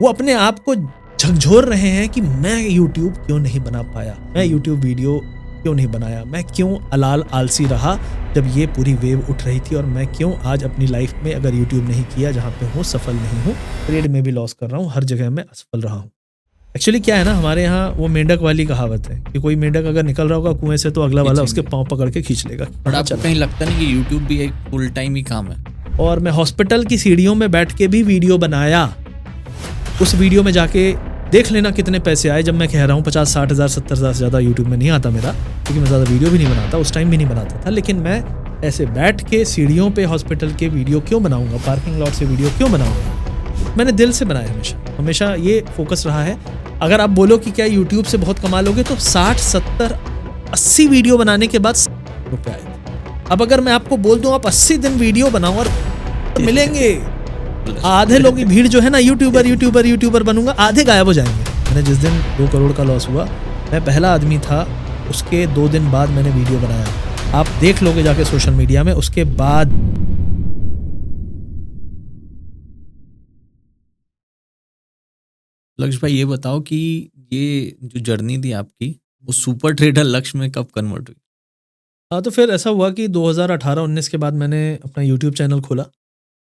वो अपने आप को झकझोर रहे हैं कि मैं यूट्यूब क्यों नहीं बना पाया, मैं यूट्यूब वीडियो क्यों नहीं बनाया, मैं क्यों अलाल आलसी रहा जब ये पूरी वेव उठ रही थी, और मैं क्यों आज अपनी लाइफ में अगर यूट्यूब नहीं किया जहाँ पे हूँ सफल नहीं हूँ, ट्रेड में भी लॉस कर रहा हूँ, हर जगह में असफल रहा हूँ। एक्चुअली क्या है ना, हमारे यहाँ वो मेंढक वाली कहावत है कि कोई मेंढक अगर निकल रहा होगा कुएं से तो अगला वाला उसके पाँव पकड़ के खींच लेगा। बट आपको कहीं लगता नहीं कि यूट्यूब भी एक फुल टाइम ही काम है? और मैं हॉस्पिटल की सीढ़ियों में बैठ के भी वीडियो बनाया। उस वीडियो में जाके देख लेना कितने पैसे आए। जब मैं कह रहा हूँ 50-60 हज़ार 70 हज़ार से ज़्यादा यूट्यूब में नहीं आता मेरा, क्योंकि मैं ज़्यादा वीडियो भी नहीं बनाता, उस टाइम भी नहीं बनाता था। लेकिन मैं ऐसे बैठ के सीढ़ियों पे हॉस्पिटल के वीडियो क्यों बनाऊंगा, पार्किंग लॉट से वीडियो क्यों बनाऊंगा, मैंने दिल से बनाया। हमेशा ये फोकस रहा है। अगर आप बोलो कि क्या यूट्यूब से बहुत कमा लोगे, तो 60, 70, 80 वीडियो बनाने के बाद रुपये आए। अब अगर मैं आपको बोल दूं आप 80 दिन वीडियो बनाओ और मिलेंगे, आधे लोग की भीड़ जो है ना, यूट्यूबर बनूंगा, आधे गायब हो जाएंगे। मैंने जिस दिन 2 करोड़ का लॉस हुआ, मैं पहला आदमी था, उसके 2 दिन बाद मैंने वीडियो बनाया। आप देख लोगे जाके सोशल मीडिया में। उसके बाद लक्ष्य भाई ये बताओ कि ये जो जर्नी थी आपकी, वो सुपर ट्रेडर लक्ष्य में कब कन्वर्ट हुई? हाँ, तो फिर ऐसा हुआ कि 2018-19 के बाद मैंने अपना यूट्यूब चैनल खोला।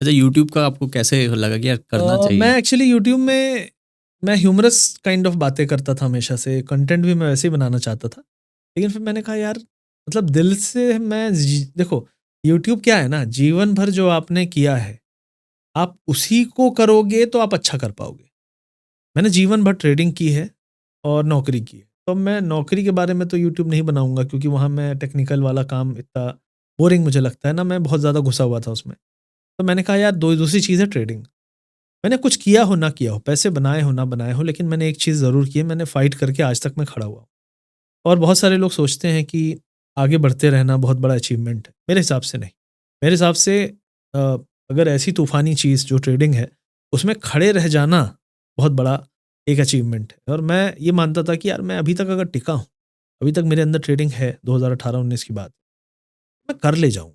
अच्छा, यूट्यूब का आपको कैसे लगा कि यार करना चाहिए? मैं एक्चुअली यूट्यूब में मैं ह्यूमरस काइंड ऑफ बातें करता था हमेशा से, कंटेंट भी मैं वैसे ही बनाना चाहता था। लेकिन फिर मैंने कहा यार, मतलब दिल से मैं देखो, यूट्यूब क्या है ना, जीवन भर जो आपने किया है आप उसी को करोगे तो आप अच्छा कर पाओगे। मैंने जीवन भर ट्रेडिंग की है और नौकरी की है, तो मैं नौकरी के बारे में तो यूट्यूब नहीं बनाऊंगा, क्योंकि वहाँ मैं टेक्निकल वाला काम इतना बोरिंग मुझे लगता है ना, मैं बहुत ज़्यादा घुसा हुआ था उसमें। तो मैंने कहा यार दूसरी चीज़ है ट्रेडिंग। मैंने कुछ किया हो ना किया हो, पैसे बनाए हो ना बनाए हो, लेकिन मैंने एक चीज़ ज़रूर की है, मैंने फ़ाइट करके आज तक मैं खड़ा हुआ हूँ। और बहुत सारे लोग सोचते हैं कि आगे बढ़ते रहना बहुत बड़ा अचीवमेंट है। मेरे हिसाब से नहीं। मेरे हिसाब से अगर ऐसी तूफ़ानी चीज़ जो ट्रेडिंग है, उसमें खड़े रह जाना बहुत बड़ा एक अचीवमेंट है। और मैं ये मानता था कि यार मैं अभी तक अगर टिका हूँ, अभी तक मेरे अंदर ट्रेडिंग है 2018-19 की बात, मैं कर ले जाऊँ।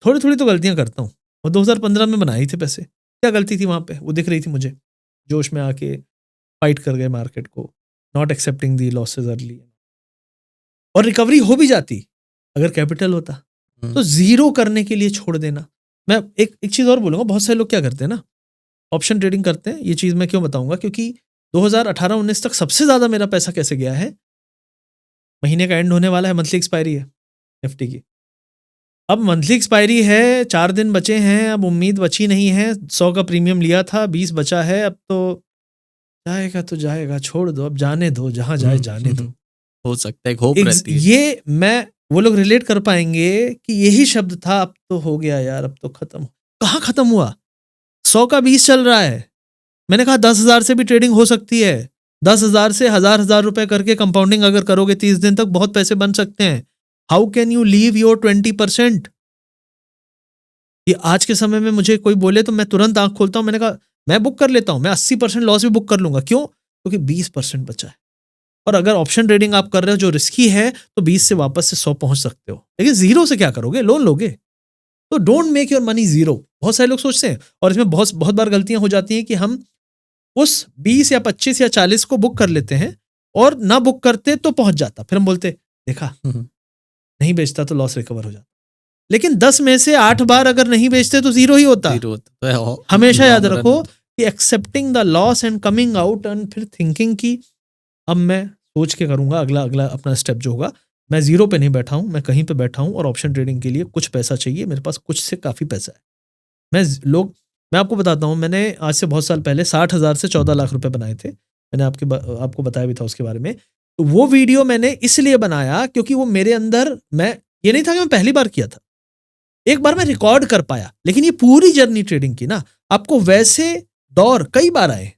थोड़ी-थोड़ी तो गलतियाँ करता हूँ, और 2015 में बनाए ही थे पैसे। क्या गलती थी वहाँ पे? वो दिख रही थी मुझे। जोश में आके फाइट कर गए मार्केट को, not accepting the losses early. और रिकवरी हो भी जाती अगर कैपिटल होता, तो ज़ीरो करने के लिए छोड़ देना। मैं एक चीज़ और बोलूँगा, बहुत सारे लोग क्या करते हैं ना, ऑप्शन ट्रेडिंग करते हैं। ये चीज़ मैं क्यों बताऊँगा, क्योंकि 2018-19 तक सबसे ज़्यादा मेरा पैसा कैसे गया है, महीने का एंड होने वाला है, मंथली एक्सपायरी है निफ्टी की। अब मंथली एक्सपायरी है, 4 दिन बचे हैं, अब उम्मीद बची नहीं है। 100 का प्रीमियम लिया था, 20 बचा है, अब तो जाएगा तो जाएगा, छोड़ दो, अब जाने दो, जहाँ जाए जाने दो। हो सकता है, होप रहती है। ये मैं वो लोग रिलेट कर पाएंगे कि यही शब्द था, अब तो हो गया यार, अब तो खत्म। कहाँ खत्म हुआ? 100 का 20 चल रहा है। मैंने कहा 10,000 से भी ट्रेडिंग हो सकती है। 10,000 से हजार रुपए करके कंपाउंडिंग अगर करोगे 30 दिन तक, बहुत पैसे बन सकते हैं। How can you leave your 20%? ये आज के समय में मुझे कोई बोले तो मैं तुरंत आंख खोलता हूं। मैंने कहा मैं बुक कर लेता हूं, मैं 80% लॉस भी बुक कर लूंगा। क्यों? क्योंकि 20% बचा है। और अगर ऑप्शन ट्रेडिंग आप कर रहे हो जो रिस्की है, तो 20 से वापस से 100 पहुंच सकते हो। लेकिन जीरो से क्या करोगे? लोन लोगे। तो don't make your money zero. बहुत सारे लोग सोचते हैं, और इसमें बहुत बार गलतियां हो जाती हैं कि हम उस 20 या 25 या 40 को बुक कर लेते हैं, और ना बुक करते तो पहुंच जाता। फिर हम बोलते देखा नहीं बेचता तो लॉस रिकवर हो जाता। लेकिन 10 में से 8 बार अगर नहीं बेचते तो जीरो ही होता। तो हमेशा याद रखो कि accepting the loss and coming out, and फिर थिंकिंग की अब मैं सोच के करूंगा अगला अपना स्टेप जो होगा। मैं जीरो पे नहीं बैठा हूं, मैं कहीं पे बैठा हूं, और ऑप्शन ट्रेडिंग के लिए कुछ पैसा चाहिए। मेरे पास कुछ से काफ़ी पैसा है। मैं आपको बताता हूं, मैंने आज से बहुत साल पहले 60,000 से 14 लाख रुपए बनाए थे। मैंने आपको बताया भी था उसके बारे में। तो वो वीडियो मैंने इसलिए बनाया क्योंकि वो मेरे अंदर, मैं ये नहीं था कि मैं पहली बार किया था, एक बार मैं रिकॉर्ड कर पाया। लेकिन ये पूरी जर्नी ट्रेडिंग की ना, आपको वैसे दौर कई बार आए।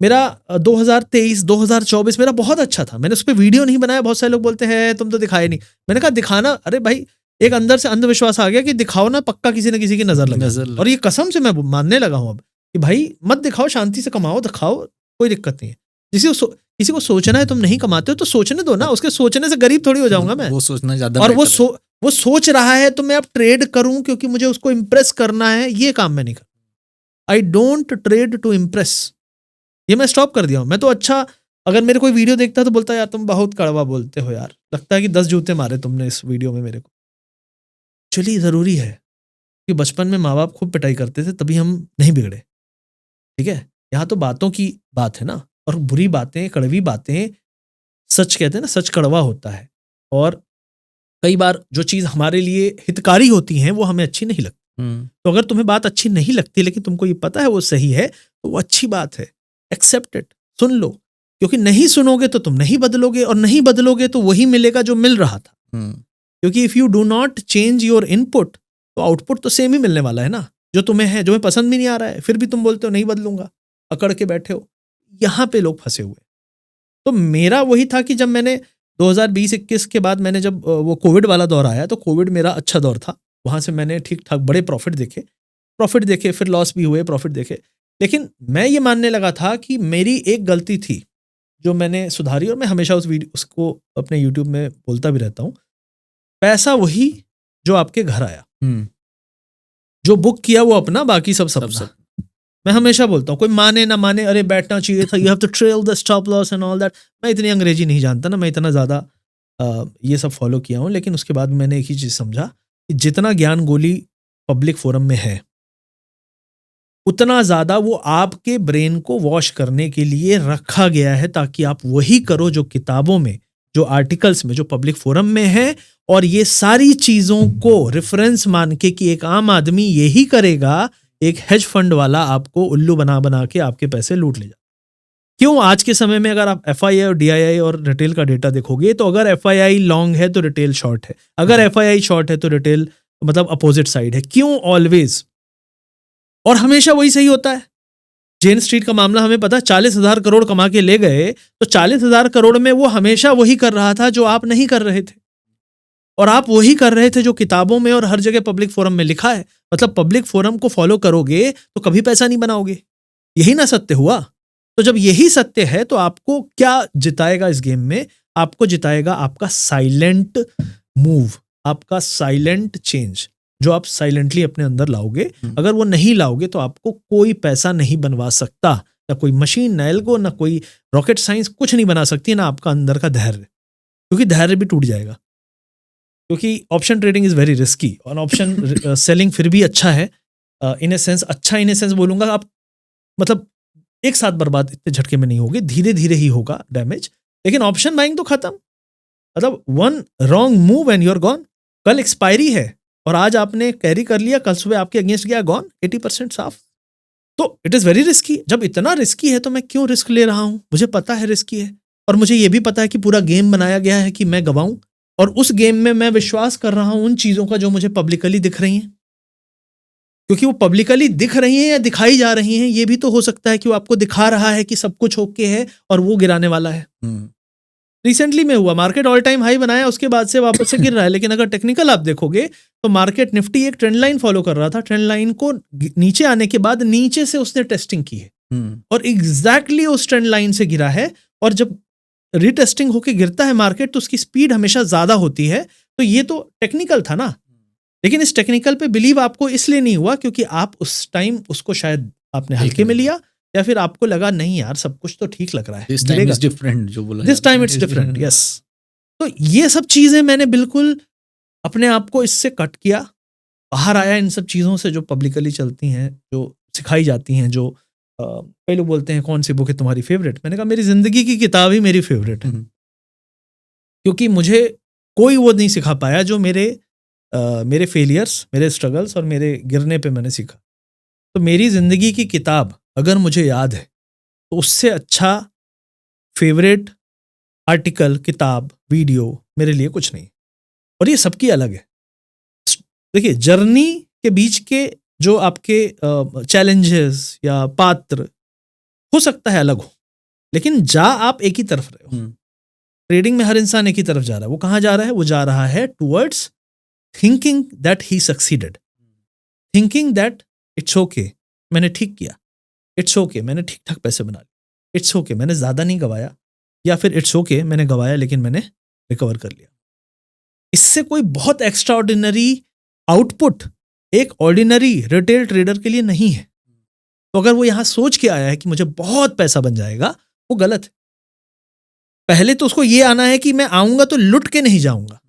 मेरा 2023 2024 मेरा बहुत अच्छा था। मैंने उस पर वीडियो नहीं बनाया। बहुत सारे लोग बोलते हैं तुम तो दिखाए नहीं। मैंने कहा दिखाना, अरे भाई एक अंदर से अंधविश्वास आ गया कि दिखाओ ना, पक्का किसी न किसी की नजर लगे। और ये कसम से मैं मानने लगा हूं अब कि भाई मत दिखाओ, शांति से कमाओ, दिखाओ, कोई दिक्कत नहीं है। किसी को सोचना है, तुम नहीं कमाते हो तो सोचने दो ना। उसके सोचने से गरीब थोड़ी हो जाऊंगा मैं। वो सोचना ज्यादा, और वो सोच रहा है तो मैं अब ट्रेड करूं क्योंकि मुझे उसको इंप्रेस करना है, ये काम मैं नहीं करता। I don't trade to impress, ये मैं स्टॉप कर दिया हूँ। मैं तो अच्छा, अगर मेरे कोई वीडियो देखता है तो बोलता है यार तुम बहुत कड़वा बोलते हो यार, लगता है कि 10 जूते मारे तुमने इस वीडियो में मेरे को। चलिए ज़रूरी है कि बचपन में माँ बाप खूब पिटाई करते थे तभी हम नहीं बिगड़े, ठीक है। यहाँ तो बातों की बात है ना, और बुरी बातें, कड़वी बातें, सच कहते हैं ना, सच कड़वा होता है। और कई बार जो चीज़ हमारे लिए हितकारी होती हैं वो हमें अच्छी नहीं लगती। तो अगर तुम्हें बात अच्छी नहीं लगती लेकिन तुमको ये पता है वो सही है, तो वो अच्छी बात है, एक्सेप्ट इट, सुन लो। क्योंकि नहीं सुनोगे तो तुम नहीं बदलोगे, और नहीं बदलोगे तो वही मिलेगा जो मिल रहा था। क्योंकि if you do not change your input तो आउटपुट तो सेम ही मिलने वाला है ना, जो तुम्हें है, जो मैं पसंद भी नहीं आ रहा है, फिर भी तुम बोलते हो नहीं बदलूंगा, अकड़ के बैठे हो। यहाँ पे लोग फंसे हुए। तो मेरा वही था कि जब मैंने 2020-21 के बाद मैंने जब वो कोविड वाला दौर आया, तो कोविड मेरा अच्छा दौर था। वहाँ से मैंने ठीक ठाक बड़े प्रॉफिट देखे, फिर लॉस भी हुए, प्रॉफिट देखे। लेकिन मैं ये मानने लगा था कि मेरी एक गलती थी जो मैंने सुधारी, और मैं हमेशा उसको अपने यूट्यूब में बोलता भी रहता हूँ। पैसा वही जो आपके घर आया, जो बुक किया वो अपना, बाकी सब सपना। मैं हमेशा बोलता हूँ, कोई माने ना माने, अरे बैठना चाहिए था, you have to trail the stop loss and all that. मैं इतनी अंग्रेजी नहीं जानता ना, मैं इतना ज़्यादा ये सब फॉलो किया हूँ। लेकिन उसके बाद मैंने एक ही चीज़ समझा कि जितना ज्ञान गोली पब्लिक फोरम में है, उतना ज़्यादा वो आपके ब्रेन को वॉश करने के लिए रखा गया है, ताकि आप वही करो जो किताबों में, जो आर्टिकल्स में, जो पब्लिक फोरम में है। और ये सारी चीज़ों को रेफरेंस मान के कि एक आम आदमी यही करेगा, एक हेज फंड वाला आपको उल्लू बना बना के आपके पैसे लूट ले जाए। क्यों? आज के समय में अगर आप एफआईआई और डीआईआई और रिटेल का डेटा देखोगे, तो अगर एफआईआई लॉन्ग है तो रिटेल शॉर्ट है, अगर एफआईआई शॉर्ट है तो रिटेल मतलब अपोजिट साइड है। क्यों? ऑलवेज, और हमेशा वही सही होता है। जेन स्ट्रीट का मामला हमें पता है, 40,000 करोड़ कमा के ले गए, तो 40,000 करोड़ में वो हमेशा वही कर रहा था जो आप नहीं कर रहे थे, और आप वही कर रहे थे जो किताबों में और हर जगह पब्लिक फोरम में लिखा है। मतलब पब्लिक फोरम को फॉलो करोगे तो कभी पैसा नहीं बनाओगे, यही ना सत्य हुआ। तो जब यही सत्य है तो आपको क्या जिताएगा इस गेम में? आपको जिताएगा आपका साइलेंट मूव, आपका साइलेंट चेंज, जो आप साइलेंटली अपने अंदर लाओगे। अगर वो नहीं लाओगे तो आपको कोई पैसा नहीं बनवा सकता, ना कोई मशीन, ना एल्गो, ना कोई रॉकेट साइंस कुछ नहीं बना सकती, ना आपका अंदर का धैर्य, क्योंकि धैर्य भी टूट जाएगा। क्योंकि option trading is very risky, और ऑप्शन सेलिंग फिर भी अच्छा है, इन ए सेंस अच्छा, इन ए सेंस बोलूंगा, आप मतलब एक साथ बर्बाद इतने झटके में नहीं होगे, धीरे धीरे ही होगा डैमेज। लेकिन ऑप्शन बाइंग तो खत्म, मतलब one wrong move and you're gone. कल एक्सपायरी है और आज आपने कैरी कर लिया, कल सुबह आपके अगेंस्ट गया, गॉन, 80% साफ। तो इट इज वेरी रिस्की। जब इतना रिस्की है तो मैं क्यों रिस्क ले रहा हूं? मुझे पता है रिस्की है, और मुझे ये भी पता है कि पूरा गेम बनाया गया है कि मैं गवाऊं, और उस गेम में मैं विश्वास कर रहा हूं उन चीजों का जो मुझे पब्लिकली दिख रही हैं। क्योंकि वो पब्लिकली दिख रही हैं या दिखाई जा रही हैं, ये भी तो हो सकता है कि वो आपको दिखा रहा है कि सब कुछ ओके है और वो गिराने वाला है। रिसेंटली में हुआ, मार्केट ऑल टाइम हाई बनाया, उसके बाद से वापस से गिर रहा है। लेकिन अगर टेक्निकल आप देखोगे तो मार्केट निफ्टी एक ट्रेंड लाइन फॉलो कर रहा था, ट्रेंड लाइन को नीचे आने के बाद नीचे से उसने टेस्टिंग की है और एग्जैक्टली उस ट्रेंड लाइन से गिरा है। और जब रीटेस्टिंग होके गिरता है मार्केट तो उसकी स्पीड हमेशा ज्यादा होती है। तो ये तो टेक्निकल था ना, लेकिन इस टेक्निकल पे बिलीव आपको इसलिए नहीं हुआ क्योंकि आप उस टाइम उसको शायद आपने हल्के में लिया, या फिर आपको लगा नहीं यार सब कुछ तो ठीक लग रहा है, दिस टाइम इट्स डिफरेंट, जो बोला this time it's different, yes. तो ये सब चीजें मैंने बिल्कुल अपने आप को इससे कट किया, बाहर आया इन सब चीजों से जो पब्लिकली चलती हैं, जो सिखाई जाती हैं, जो कई लोग बोलते हैं कौन सी बुक है तुम्हारी फेवरेट। मैंने कहा मेरी जिंदगी की किताब ही मेरी फेवरेट है, क्योंकि मुझे कोई वो नहीं सिखा पाया जो मेरे फेलियर्स, मेरे स्ट्रगल्स और मेरे गिरने पे मैंने सीखा। तो मेरी जिंदगी की किताब अगर मुझे याद है तो उससे अच्छा फेवरेट आर्टिकल, किताब, वीडियो मेरे लिए कुछ नहीं। और ये सबकी अलग है। देखिए, जर्नी के बीच के जो आपके चैलेंजेस या पात्र हो सकता है अलग हो, लेकिन जा आप एक ही तरफ रहे हो। ट्रेडिंग में हर इंसान एक ही तरफ जा रहा है। वो कहाँ जा रहा है? वो जा रहा है towards thinking that he succeeded, thinking that it's okay, मैंने ठीक किया, इट्स ओके, मैंने ठीक ठाक पैसे बना लिए, इट्स ओके, मैंने ज़्यादा नहीं गवाया, या फिर इट्स ओके, मैंने गवाया लेकिन मैंने रिकवर कर लिया। इससे कोई बहुत एक्स्ट्रा ऑर्डिनरी आउटपुट एक ऑर्डिनरी रिटेल ट्रेडर के लिए नहीं है। तो अगर वो यहाँ सोच के आया है कि मुझे बहुत पैसा बन जाएगा, वो गलत है। पहले तो उसको ये आना है कि मैं आऊंगा तो लुट के नहीं जाऊंगा।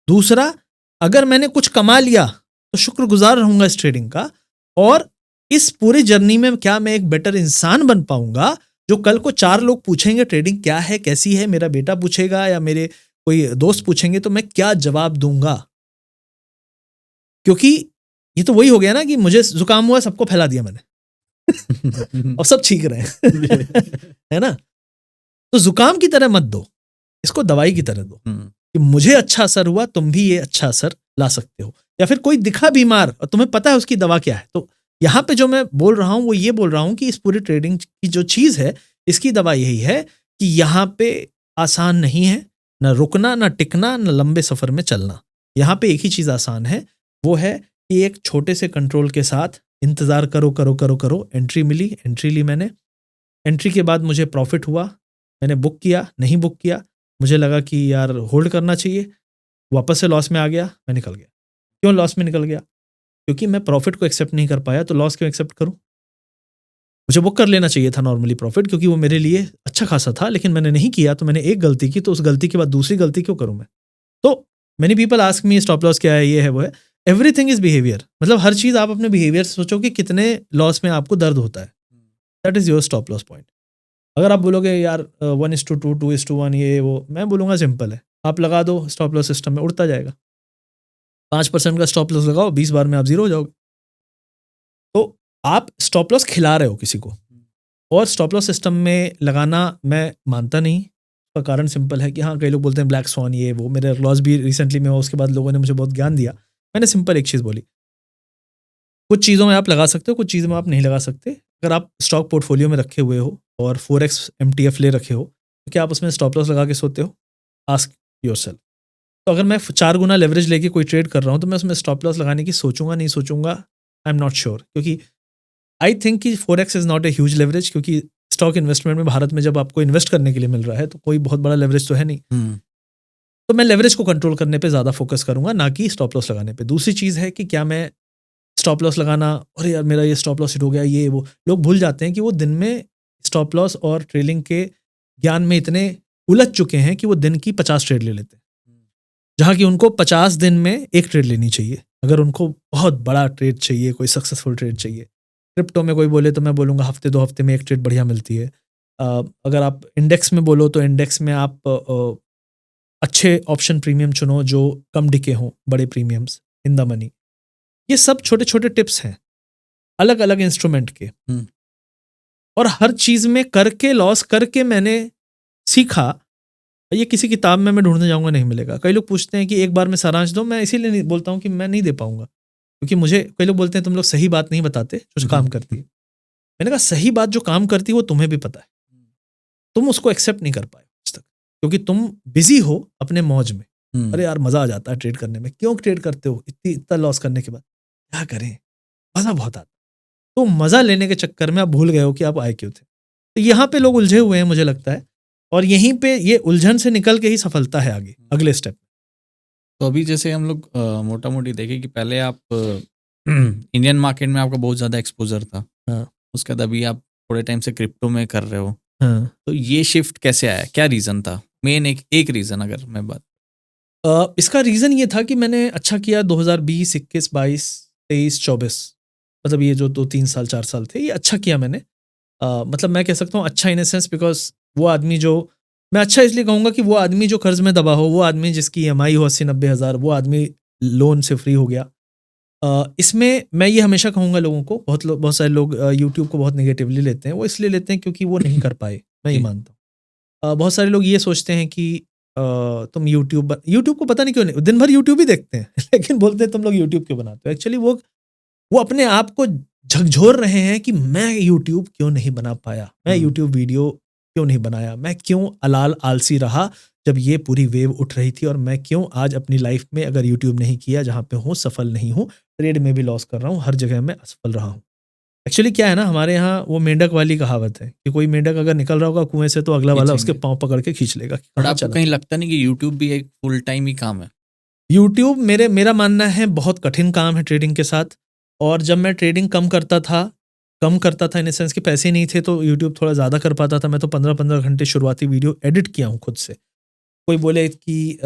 दूसरा, अगर मैंने कुछ कमा लिया तो शुक्रगुजार रहूंगा इस ट्रेडिंग का, और इस पूरी जर्नी में क्या मैं एक बेटर इंसान बन पाऊंगा, जो कल को 4 लोग पूछेंगे ट्रेडिंग क्या है, कैसी है, मेरा बेटा पूछेगा या मेरे कोई दोस्त पूछेंगे, तो मैं क्या जवाब दूंगा। क्योंकि ये तो वही हो गया ना कि मुझे जुकाम हुआ, सबको फैला दिया मैंने और सब ठीक रहे है ना। तो जुकाम की तरह मत दो, इसको दवाई की तरह दो कि मुझे अच्छा असर हुआ, तुम भी ये अच्छा असर ला सकते हो। या फिर कोई दिखा बीमार और तुम्हें पता है उसकी दवा क्या है, तो यहाँ पे जो मैं बोल रहा हूँ वो ये बोल रहा हूँ कि इस पूरी ट्रेडिंग की जो चीज़ है, इसकी दवा यही है कि यहाँ पे आसान नहीं है, ना रुकना, ना टिकना, ना लंबे सफ़र में चलना। यहाँ पे एक ही चीज़ आसान है, वो है कि एक छोटे से कंट्रोल के साथ इंतज़ार करो करो करो करो। एंट्री मिली, एंट्री ली मैंने, एंट्री के बाद मुझे प्रॉफिट हुआ, मैंने बुक किया, नहीं बुक किया, मुझे लगा कि यार होल्ड करना चाहिए, वापस से लॉस में आ गया, मैं निकल गया। क्यों लॉस में निकल गया? क्योंकि मैं प्रॉफिट को एक्सेप्ट नहीं कर पाया, तो लॉस क्यों एक्सेप्ट करूं? मुझे बुक कर लेना चाहिए था नॉर्मली प्रॉफिट, क्योंकि वो मेरे लिए अच्छा खासा था, लेकिन मैंने नहीं किया, तो मैंने एक गलती की, तो उस गलती के बाद दूसरी गलती क्यों करूं मैं? तो many people ask me stop loss क्या है, ये है वो है। एवरीथिंग इज बिहेवियर, मतलब हर चीज़ आप अपने बिहेवियर से सोचो कि कितने लॉस में आपको दर्द होता है, that is your stop loss point. अगर आप बोलोगे यार 1:2, 2:1, ये वो, मैं बोलूँगा सिंपल है, आप लगा दो स्टॉप लॉस सिस्टम में, उड़ता जाएगा। 5% का स्टॉप लॉस लगाओ, 20 बार में आप जीरो हो जाओगे। तो आप स्टॉप लॉस खिला रहे हो किसी को, और स्टॉप लॉस सिस्टम में लगाना मैं मानता नहीं। उसका कारण सिंपल है कि हाँ, कई लोग बोलते हैं ब्लैक स्वॉन, ये वो, मेरा लॉस भी रिसेंटली में हुआ, उसके बाद लोगों ने मुझे बहुत ज्ञान दिया। मैंने सिंपल एक चीज़ बोली, कुछ चीज़ों में आप लगा सकते हो, कुछ चीज़ों में आप नहीं लगा सकते। अगर आप स्टॉक पोर्टफोलियो में रखे हुए हो और 4x MTF ले रखे हो, तो क्या आप उसमें स्टॉप लॉस लगा के सोते हो? Ask yourself. तो अगर मैं 4 गुना लेवरेज लेके कोई ट्रेड कर रहा हूँ, तो मैं उसमें स्टॉप लॉस लगाने की सोचूंगा, नहीं सोचूंगा, आई एम नॉट श्योर। क्योंकि आई थिंक कि 4x is not a huge leverage, क्योंकि स्टॉक इन्वेस्टमेंट में भारत में जब आपको इन्वेस्ट करने के लिए मिल रहा है, तो कोई बहुत बड़ा लेवरेज तो है नहीं। तो मैं लेवरेज को कंट्रोल करने पे ज़्यादा फोकस करूंगा, ना कि स्टॉप लॉस लगाने पे। दूसरी चीज़ है कि क्या मैं स्टॉप लॉस लगाना, अरे यार मेरा ये स्टॉप लॉस हिट हो गया, ये वो, लोग भूल जाते हैं कि वो दिन में स्टॉप लॉस और ट्रेलिंग के ज्ञान में इतने उलझ चुके हैं कि वो दिन की 50 ट्रेड ले लेते हैं, जहाँ कि उनको 50 दिन में एक ट्रेड लेनी चाहिए। अगर उनको बहुत बड़ा ट्रेड चाहिए, कोई सक्सेसफुल ट्रेड चाहिए, क्रिप्टो में कोई बोले तो मैं बोलूँगा हफ्ते 2 हफ्ते में एक ट्रेड बढ़िया मिलती है। अगर आप इंडेक्स में बोलो तो इंडेक्स में आप अच्छे ऑप्शन प्रीमियम चुनो जो कम डिके हों, बड़े प्रीमियम्स इन द मनी। ये सब छोटे छोटे टिप्स हैं अलग अलग इंस्ट्रूमेंट के, और हर चीज़ में करके लॉस करके मैंने सीखा। ये किसी किताब में मैं ढूंढने जाऊंगा नहीं मिलेगा। कई लोग पूछते हैं कि एक बार में सारांश दो, मैं इसीलिए नहीं बोलता हूँ कि मैं नहीं दे पाऊंगा, क्योंकि मुझे कई लोग बोलते हैं तुम लोग सही बात नहीं बताते जो काम करती है। मैंने कहा सही बात जो काम करती है वो तुम्हें भी पता है, तुम उसको एक्सेप्ट नहीं कर पाए आज तक, क्योंकि तुम बिजी हो अपने मौज में। अरे यार मजा आ जाता है ट्रेड करने में, क्यों ट्रेड करते हो इतना लॉस करने के बाद? क्या करें, मजा बहुत आता। तो मजा लेने के चक्कर में आप भूल गए हो कि आप आए क्यों थे। तो यहाँ पे लोग उलझे हुए हैं मुझे लगता है, और यहीं पे ये उलझन से निकल के ही सफलता है आगे, अगले स्टेप। तो अभी जैसे हम लोग मोटा मोटी देखें कि पहले आप इंडियन मार्केट में आपका बहुत ज़्यादा एक्सपोजर था, हाँ। उसके बाद अभी आप थोड़े टाइम से क्रिप्टो में कर रहे हो, हाँ। तो ये शिफ्ट कैसे आया, क्या रीज़न था मेन? एक रीज़न अगर मैं बात, इसका रीज़न ये था कि मैंने अच्छा किया 2020, 21, 22, 23, 24, मतलब ये जो 2-3 साल 4 साल थे, ये अच्छा किया मैंने। मतलब मैं कह सकता हूँ अच्छा इन ए सेंस, बिकॉज वो आदमी जो, मैं अच्छा इसलिए कहूँगा कि वो आदमी जो कर्ज में दबा हो, वो आदमी जिसकी EMI हो 80-90 हज़ार, वो आदमी लोन से फ्री हो गया। इसमें मैं ये हमेशा कहूँगा लोगों को, बहुत सारे लोग यूट्यूब को बहुत नेगेटिवली लेते हैं, वो इसलिए लेते हैं क्योंकि वो नहीं कर पाए, मैं ये मानता हूँ। बहुत सारे लोग ये सोचते हैं कि तुम यूट्यूब को पता नहीं क्यों नहीं, दिन भर यूट्यूब ही देखते हैं लेकिन बोलते हैं तुम लोग यूट्यूब क्यों बनाते हो। एक्चुअली वो अपने आप को झकझोर रहे हैं कि मैं यूट्यूब क्यों नहीं बना पाया, मैं यूट्यूब वीडियो क्यों नहीं बनाया, मैं क्यों अलाल आलसी रहा जब ये पूरी वेव उठ रही थी, और मैं क्यों आज अपनी लाइफ में अगर यूट्यूब नहीं किया, जहाँ पे हूँ सफल नहीं हूँ, ट्रेड में भी लॉस कर रहा हूँ, हर जगह में असफल रहा हूँ। एक्चुअली क्या है ना, हमारे यहाँ वो मेंढक वाली कहावत है कि कोई मेंढक अगर निकल रहा होगा कुएं से, तो अगला वाला उसके पाँव पकड़ के खींच लेगा। बट आपको कहीं लगता नहीं कि यूट्यूब भी एक फुल टाइम ही काम है? यूट्यूब मेरा मानना है बहुत कठिन काम है ट्रेडिंग के साथ। और जब मैं ट्रेडिंग कम करता था, कम करता था इन सेंस कि पैसे नहीं थे तो यूट्यूब थोड़ा ज़्यादा कर पाता था। मैं तो 15-15 घंटे शुरुआती वीडियो एडिट किया हूँ खुद से। कोई बोले कि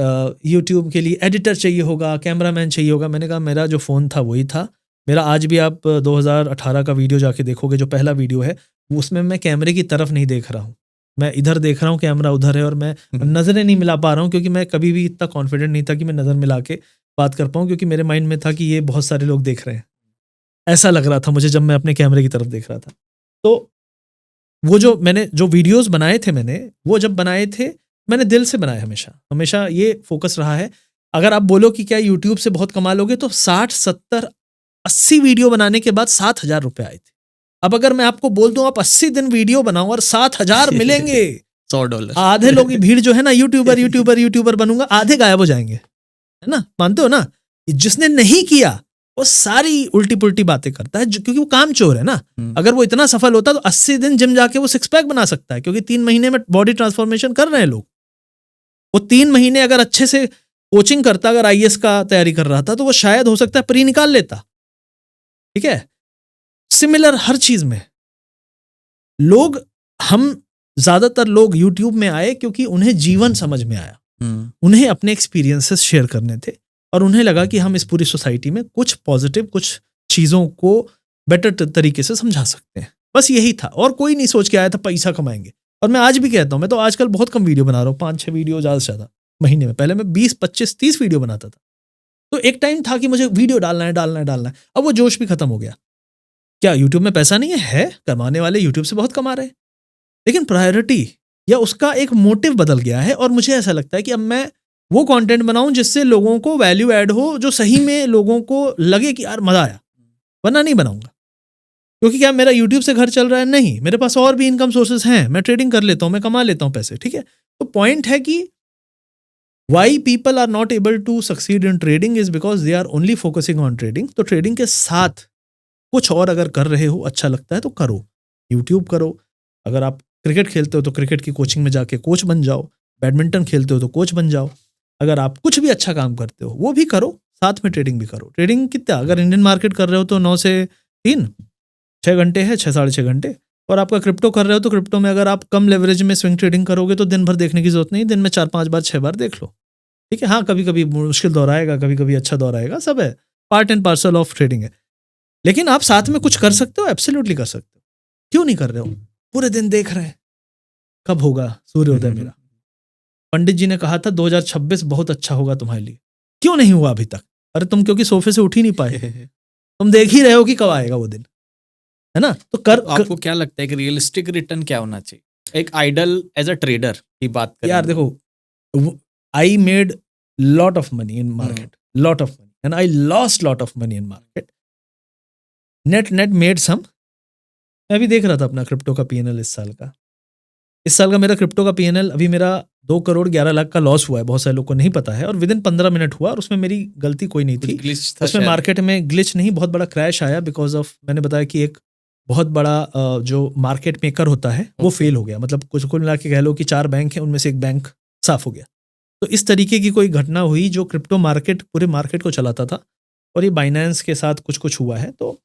यूट्यूब के लिए एडिटर चाहिए होगा, कैमरामैन चाहिए होगा। मैंने कहा मेरा जो फ़ोन था वही था। मेरा आज भी आप 2018 का वीडियो जाके देखोगे, जो पहला वीडियो है, उसमें मैं कैमरे की तरफ नहीं देख रहा हूँ। मैं इधर देख रहा हूँ, कैमरा उधर है और मैं नज़रें नहीं मिला पा रहा हूँ क्योंकि मैं कभी भी इतना कॉन्फिडेंट नहीं था कि मैं नज़र मिला के बात कर पाऊँ, क्योंकि मेरे माइंड में था कि ये बहुत सारे लोग देख रहे हैं। ऐसा लग रहा था मुझे जब मैं अपने कैमरे की तरफ देख रहा था। तो वो जो मैंने जो वीडियोज़ बनाए थे मैंने, वो जब बनाए थे मैंने दिल से बनाया हमेशा ये फ़ोकस रहा है। अगर आप बोलो कि क्या यूट्यूब से बहुत कमा लोगे, तो 60, 70, 80 वीडियो बनाने के बाद 7,000 रुपए आए थे। अब अगर मैं आपको बोल दूं आप 80 दिन वीडियो बनाओ और 7,000 मिलेंगे, $100 आधे लोग की भीड़ जो है ना, यूट्यूबर बनूंगा, आधे गायब हो जाएंगे, है ना? मानते हो ना? जिसने नहीं किया वो सारी उल्टी पुल्टी बातें करता है, क्योंकि वो काम चोर है ना। अगर वो इतना सफल होता तो 80 दिन जिम जाके वो 6 पैक बना सकता है, क्योंकि 3 महीने में बॉडी ट्रांसफॉर्मेशन कर रहे हैं लोग। वो 3 महीने अगर अच्छे से कोचिंग करता, अगर आईएएस का तैयारी कर रहा था, तो वो शायद हो सकता है प्री निकाल लेता। ठीक है? सिमिलर हर चीज में लोग, हम ज्यादातर लोग यूट्यूब में आए क्योंकि उन्हें जीवन समझ में आया, उन्हें अपने एक्सपीरियंसेस शेयर करने थे और उन्हें लगा कि हम इस पूरी सोसाइटी में कुछ पॉजिटिव, कुछ चीजों को बेटर तरीके से समझा सकते हैं। बस यही था, और कोई नहीं सोच के आया था पैसा कमाएंगे। और मैं आज भी कहता हूं, मैं तो आजकल बहुत कम वीडियो बना रहा हूँ, 5-6 वीडियो ज्यादा से ज्यादा महीने में। पहले मैं 20, 25, 30 वीडियो बनाता था। तो एक टाइम था कि मुझे वीडियो डालना है। अब वो जोश भी खत्म हो गया। क्या यूट्यूब में पैसा नहीं है? कमाने वाले यूट्यूब से बहुत कमा रहे हैं, लेकिन प्रायोरिटी या उसका एक मोटिव बदल गया है। और मुझे ऐसा लगता है कि अब मैं वो कंटेंट बनाऊं जिससे लोगों को वैल्यू ऐड हो, जो सही में लोगों को लगे कि यार मजा आया, वरना नहीं बनाऊंगा। क्योंकि क्या मेरा यूट्यूब से घर चल रहा है? नहीं, मेरे पास और भी इनकम सोर्सेस हैं। मैं ट्रेडिंग कर लेता हूं, मैं कमा लेता हूं पैसे। ठीक है? तो पॉइंट है कि why people are not able to succeed in trading is because they are only focusing on trading. तो ट्रेडिंग के साथ कुछ और अगर कर रहे हो, अच्छा लगता है तो करो, यूट्यूब करो। अगर आप क्रिकेट खेलते हो तो क्रिकेट की कोचिंग में जाके कोच बन जाओ, बैडमिंटन खेलते हो तो कोच बन जाओ। अगर आप कुछ भी अच्छा काम करते हो वो भी करो, साथ में ट्रेडिंग भी करो। ट्रेडिंग कितना, अगर इंडियन मार्केट कर रहे हो तो 9 से 3, 6 घंटे है, 6 साढ़े 6 घंटे। और आपका क्रिप्टो कर रहे हो तो क्रिप्टो में अगर आप कम लेवरेज में स्विंग ट्रेडिंग करोगे तो दिन भर देखने की जरूरत नहीं, दिन में 4-5 बार 6 बार देख लो। ठीक है? हाँ, कभी कभी मुश्किल दौर आएगा, कभी कभी अच्छा दौर आएगा, सब है, part and parcel of trading है। लेकिन आप साथ में कुछ कर सकते हो, एब्सोल्युटली कर सकते हो। क्यों नहीं कर रहे हो? पूरे दिन देख रहे हैं, कब होगा सूर्योदय मेरा? पंडित जी ने कहा था 2026 बहुत अच्छा होगा तुम्हारे लिए। क्यों नहीं हुआ अभी तक? अरे तुम क्योंकि सोफे से उठ ही नहीं पाए। तुम देख ही रहे हो कि कब आएगा वो दिन, है ना? तो आपको क्या लगता है कि रियलिस्टिक रिटर्न क्या होना चाहिए, एक आइडल एज अ ट्रेडर की बात करें? यार देखो, I made lot of money in market, lot of money, and I lost lot of money in market. Net made some. मैं अभी देख रहा था अपना क्रिप्टो का पीएनएल इस साल का मेरा क्रिप्टो का पीएनएल, अभी मेरा 2 करोड़ 11 लाख का लॉस हुआ है। बहुत सारे लोग को नहीं पता है, और विद इन 15 मिनट हुआ, और उसमें मेरी गलती कोई नहीं थी। उसमें मार्केट में ग्लिच नहीं, बहुत बड़ा क्रैश आया बिकॉज ऑफ, मैंने बताया कि एक बहुत बड़ा जो मार्केट मेकर होता है वो फेल हो गया। मतलब कुल मिला के कह लो कि 4 बैंक हैं, उनमें से एक बैंक साफ हो गया। तो इस तरीके की कोई घटना हुई जो क्रिप्टो मार्केट, पूरे मार्केट को चलाता था, और ये बाइनेंस के साथ कुछ हुआ है। तो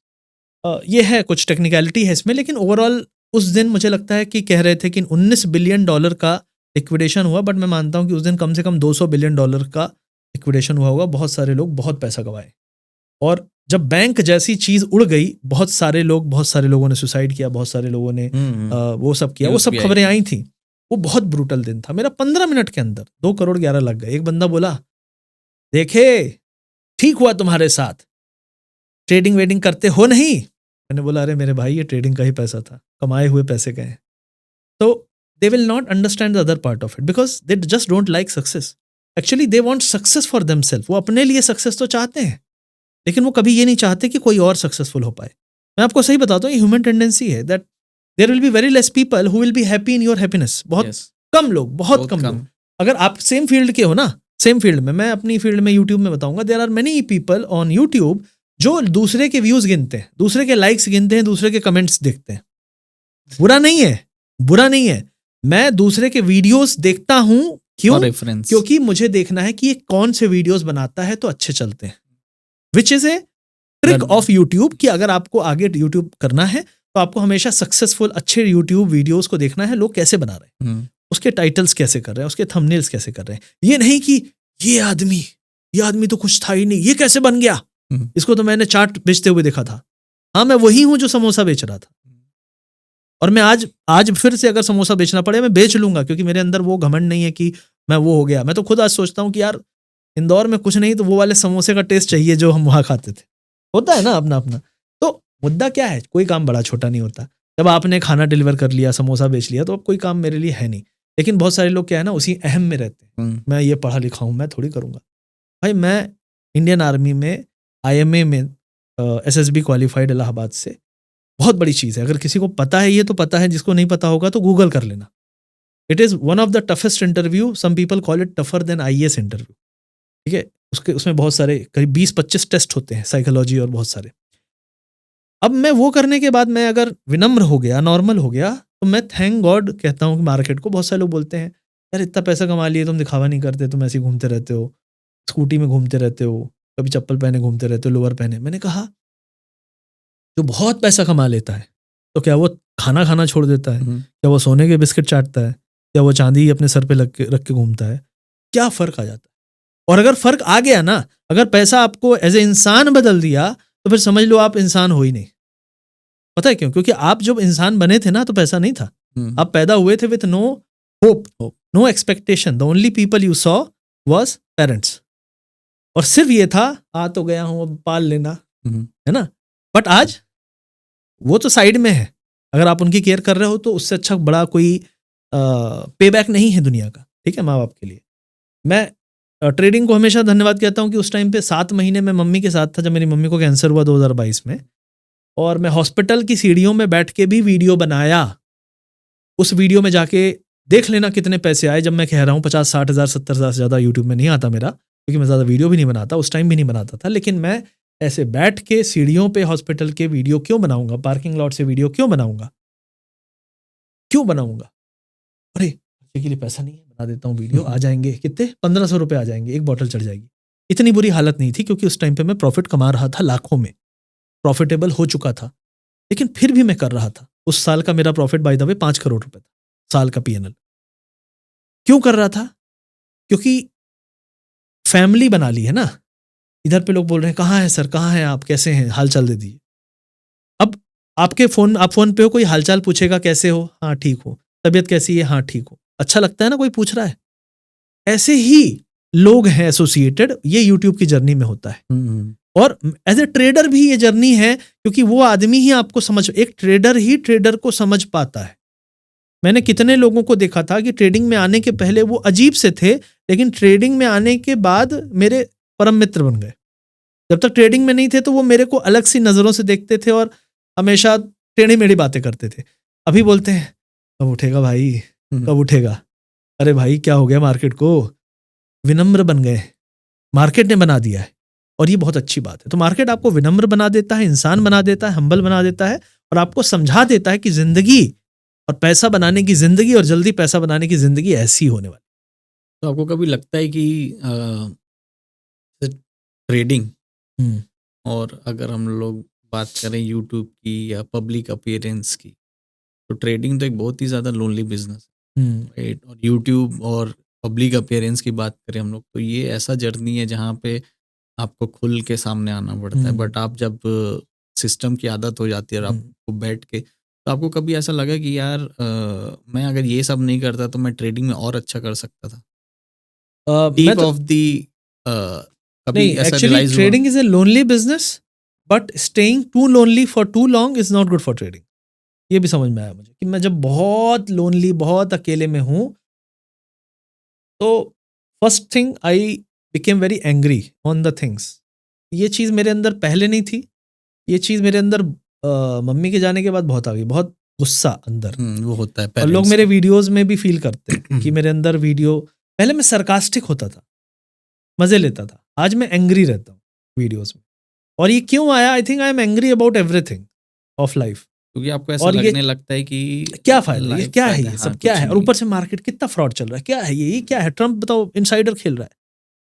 ये है, कुछ टेक्निकलिटी है इसमें, लेकिन ओवरऑल उस दिन मुझे लगता है कि कह रहे थे कि $19 बिलियन का लिक्विडेशन हुआ, बट मैं मानता हूं कि उस दिन कम से कम $200 बिलियन का लिक्विडेशन हुआ होगा। बहुत सारे लोग बहुत पैसा गंवाए, और जब बैंक जैसी चीज उड़ गई, बहुत सारे लोगों ने सुसाइड किया, बहुत सारे लोगों ने वो सब किया, वो सब खबरें आई थी। वो बहुत ब्रूटल दिन था। मेरा 15 मिनट के अंदर 2 करोड़ 11 लग गए। एक बंदा बोला, देखे ठीक हुआ तुम्हारे साथ, ट्रेडिंग वेडिंग करते हो नहीं? मैंने बोला, अरे मेरे भाई, ये ट्रेडिंग का ही पैसा था, कमाए हुए पैसे गए। तो they will not understand the other part of it because they just don't like success. Actually they want success for themselves. वो अपने लिए सक्सेस तो चाहते हैं, लेकिन वो कभी ये नहीं चाहते कि कोई और सक्सेसफुल हो पाए। मैं आपको सही बताता हूँ, ये ह्यूमन टेंडेंसी है that there will be very less people who will be happy in your happiness. बहुत कम लोग, बहुत कम लोग। अगर आप सेम फील्ड के हो ना, सेम फील्ड में, मैं अपनी फील्ड में यूट्यूब में बताऊंगा, there are many people on YouTube जो दूसरे के व्यूज गिनते हैं, दूसरे के लाइक्स गिनते हैं, दूसरे के कमेंट्स देखते हैं। बुरा नहीं है। मैं दूसरे के वीडियोस देखता हूं, क्यों? क्योंकि मुझे देखना है कि ये कौन से वीडियोस बनाता है तो अच्छे चलते हैं, which is a trick of YouTube, कि अगर आपको आगे यूट्यूब करना है तो आपको हमेशा सक्सेसफुल अच्छे यूट्यूब वीडियोस को देखना है, लोग कैसे बना रहे हैं, उसके टाइटल्स कैसे कर रहे हैं, उसके थंबनेल्स कैसे कर रहे हैं। ये नहीं कि ये आदमी तो कुछ था ही नहीं, ये कैसे बन गया, इसको तो मैंने चाट बेचते हुए देखा था। हाँ, मैं वही हूं जो समोसा बेच रहा था, और मैं आज फिर से अगर समोसा बेचना पड़े मैं बेच लूंगा, क्योंकि मेरे अंदर वो घमंड नहीं है कि मैं वो हो गया। मैं तो खुद आज सोचता हूँ कि यार इंदौर में कुछ नहीं तो वो वाले समोसे का टेस्ट चाहिए जो हम वहाँ खाते थे। होता है ना अपना अपना। तो मुद्दा क्या है, कोई काम बड़ा छोटा नहीं होता। जब आपने खाना डिलीवर कर लिया, समोसा बेच लिया, तो अब कोई काम मेरे लिए है नहीं। लेकिन बहुत सारे लोग क्या है ना, उसी अहम में रहते हैं, मैं ये पढ़ा लिखा हूँ, मैं थोड़ी करूँगा। भाई मैं इंडियन आर्मी में IMA में SSB क्वालिफाइड इलाहाबाद से, बहुत बड़ी चीज़ है। अगर किसी को पता है ये तो पता है, जिसको नहीं पता होगा तो गूगल कर लेना। It is one of the toughest interview, some people call it tougher than IAS interview. ठीक है, उसमें बहुत सारे करीब 20-25 टेस्ट होते हैं, साइकोलॉजी और बहुत सारे। अब मैं वो करने के बाद मैं अगर विनम्र हो गया, नॉर्मल हो गया, तो मैं थैंक गॉड कहता हूँ कि मार्केट को। बहुत सारे लोग बोलते हैं यार इतना पैसा कमा लिए, तुम दिखावा नहीं करते, तुम ऐसे घूमते रहते हो, स्कूटी में घूमते रहते हो, कभी चप्पल पहने घूमते रहते हो, लोअर पहने। मैंने कहा जो बहुत पैसा कमा लेता है तो क्या वो खाना खाना छोड़ देता है? क्या वो सोने के बिस्किट चाटता है? क्या वो चांदी अपने सर पे रख के घूमता है? क्या फर्क आ जाता है? और अगर फर्क आ गया ना, अगर पैसा आपको एज ए इंसान बदल दिया, तो फिर समझ लो आप इंसान हो ही नहीं। पता है क्यों? क्योंकि आप जब इंसान बने थे ना तो पैसा नहीं था। आप पैदा हुए थे with no hope, no expectation. The only people you saw was parents. और सिर्फ ये था, आ तो गया हूं अब पाल लेना, है ना। बट आज वो तो साइड में है। अगर आप उनकी केयर कर रहे हो तो उससे अच्छा बड़ा कोई पे बैक नहीं है दुनिया का। ठीक है, माँ बाप के लिए। मैं ट्रेडिंग को हमेशा धन्यवाद कहता हूँ कि उस टाइम पे 7 महीने में मम्मी के साथ था, जब मेरी मम्मी को कैंसर हुआ 2022 में। और मैं हॉस्पिटल की सीढ़ियों में बैठ के भी वीडियो बनाया। उस वीडियो में जाके देख लेना कितने पैसे आए। जब मैं कह रहा हूँ 50-60 हज़ार 70 हज़ार से ज़्यादा यूट्यूब में नहीं आता मेरा, क्योंकि मैं ज़्यादा वीडियो भी नहीं बनाता, उस टाइम भी नहीं बनाता था। लेकिन मैं ऐसे बैठ के सीढ़ियों पे हॉस्पिटल के वीडियो क्यों बनाऊंगा, पार्किंग लॉट से वीडियो क्यों बनाऊंगा? अरे के लिए पैसा नहीं है, बना देता हूँ वीडियो, आ जाएंगे कितने, 1500 रुपये आ जाएंगे, एक बॉटल चढ़ जाएगी। इतनी बुरी हालत नहीं थी, क्योंकि उस टाइम पे मैं प्रॉफिट कमा रहा था लाखों में, प्रॉफिटेबल हो चुका था। लेकिन फिर भी मैं कर रहा था। उस साल का मेरा profit by the way 5 crore रुपए था, साल का PNL। क्यों कर रहा था? क्योंकि फैमिली बना ली है ना। इधर पे लोग बोल रहे हैं कहाँ है सर, कहाँ हैं आप, कैसे हैं, हालचाल दे दीजिए। अब आप फोन पे हो, कोई हालचाल पूछेगा कैसे हो, हाँ ठीक हो, तबीयत कैसी है, हाँ ठीक हो। अच्छा लगता है ना कोई पूछ रहा है। ऐसे ही लोग हैं एसोसिएटेड, ये यूट्यूब की जर्नी में होता है। और एज ए ट्रेडर भी ये जर्नी है, क्योंकि वो आदमी ही आपको एक ट्रेडर ही ट्रेडर को समझ पाता है। मैंने कितने लोगों को देखा था कि ट्रेडिंग में आने के पहले वो अजीब से थे, लेकिन ट्रेडिंग में आने के बाद मेरे परम मित्र बन गए। जब तक ट्रेडिंग में नहीं थे तो वो मेरे को अलग सी नज़रों से देखते थे और हमेशा टेढ़ी मेढ़ी बातें करते थे। अभी बोलते हैं कब उठेगा भाई, कब उठेगा। अरे भाई क्या हो गया मार्केट को, विनम्र बन गए, मार्केट ने बना दिया है। और ये बहुत अच्छी बात है। तो मार्केट आपको विनम्र बना देता है, इंसान बना देता है, हम्बल बना देता है, और आपको समझा देता है कि जिंदगी और पैसा बनाने की जिंदगी और जल्दी पैसा बनाने की जिंदगी ऐसी होने वाली। तो आपको कभी लगता है कि ट्रेडिंग और अगर हम लोग बात करें यूट्यूब की या पब्लिक अपीयरेंस की, तो ट्रेडिंग तो एक बहुत ही ज़्यादा लोनली बिजनेस है, राइट। और यूट्यूब और पब्लिक अपीयरेंस की बात करें हम लोग, तो ये ऐसा जर्नी है जहाँ पे आपको खुल के सामने आना पड़ता है। बट आप जब सिस्टम की आदत हो जाती है और आपको बैठ के, तो आपको कभी ऐसा लगा कि यार मैं अगर ये सब नहीं करता तो मैं ट्रेडिंग में और अच्छा कर सकता था? डीप ऑफ दी कभी नहीं, ऐसा एक्चुअली रियलाइज हुआ? Trading is a lonely business, but staying too lonely for too long is not good for trading. ये भी समझ में आया मुझे कि मैं जब बहुत लोनली, बहुत अकेले में हूं, तो first thing I became very angry on the things. ये चीज़ मेरे अंदर पहले नहीं थी, ये चीज़ मेरे अंदर मम्मी के जाने के बाद बहुत आ गई, बहुत गुस्सा अंदर। वो होता है, और लोग मेरे वीडियोस में भी फील करते हैं कि मेरे अंदर वीडियो, पहले मैं सरकास्टिक होता था, मजे लेता था, आज मैं एंग्री रहता हूँ वीडियोस में। और ये क्यों आया? आई think I am angry about everything of life. क्योंकि आपको ऐसा और ये लगने लगता है कि क्या फायदा, ये life क्या है, फायदा ये हाँ, सब क्या कुछ है, और नहीं। ऊपर से मार्केट कितना फ्रॉड चल रहा है, क्या है ये क्या है, ट्रम्प बताओ इनसाइडर खेल रहा है,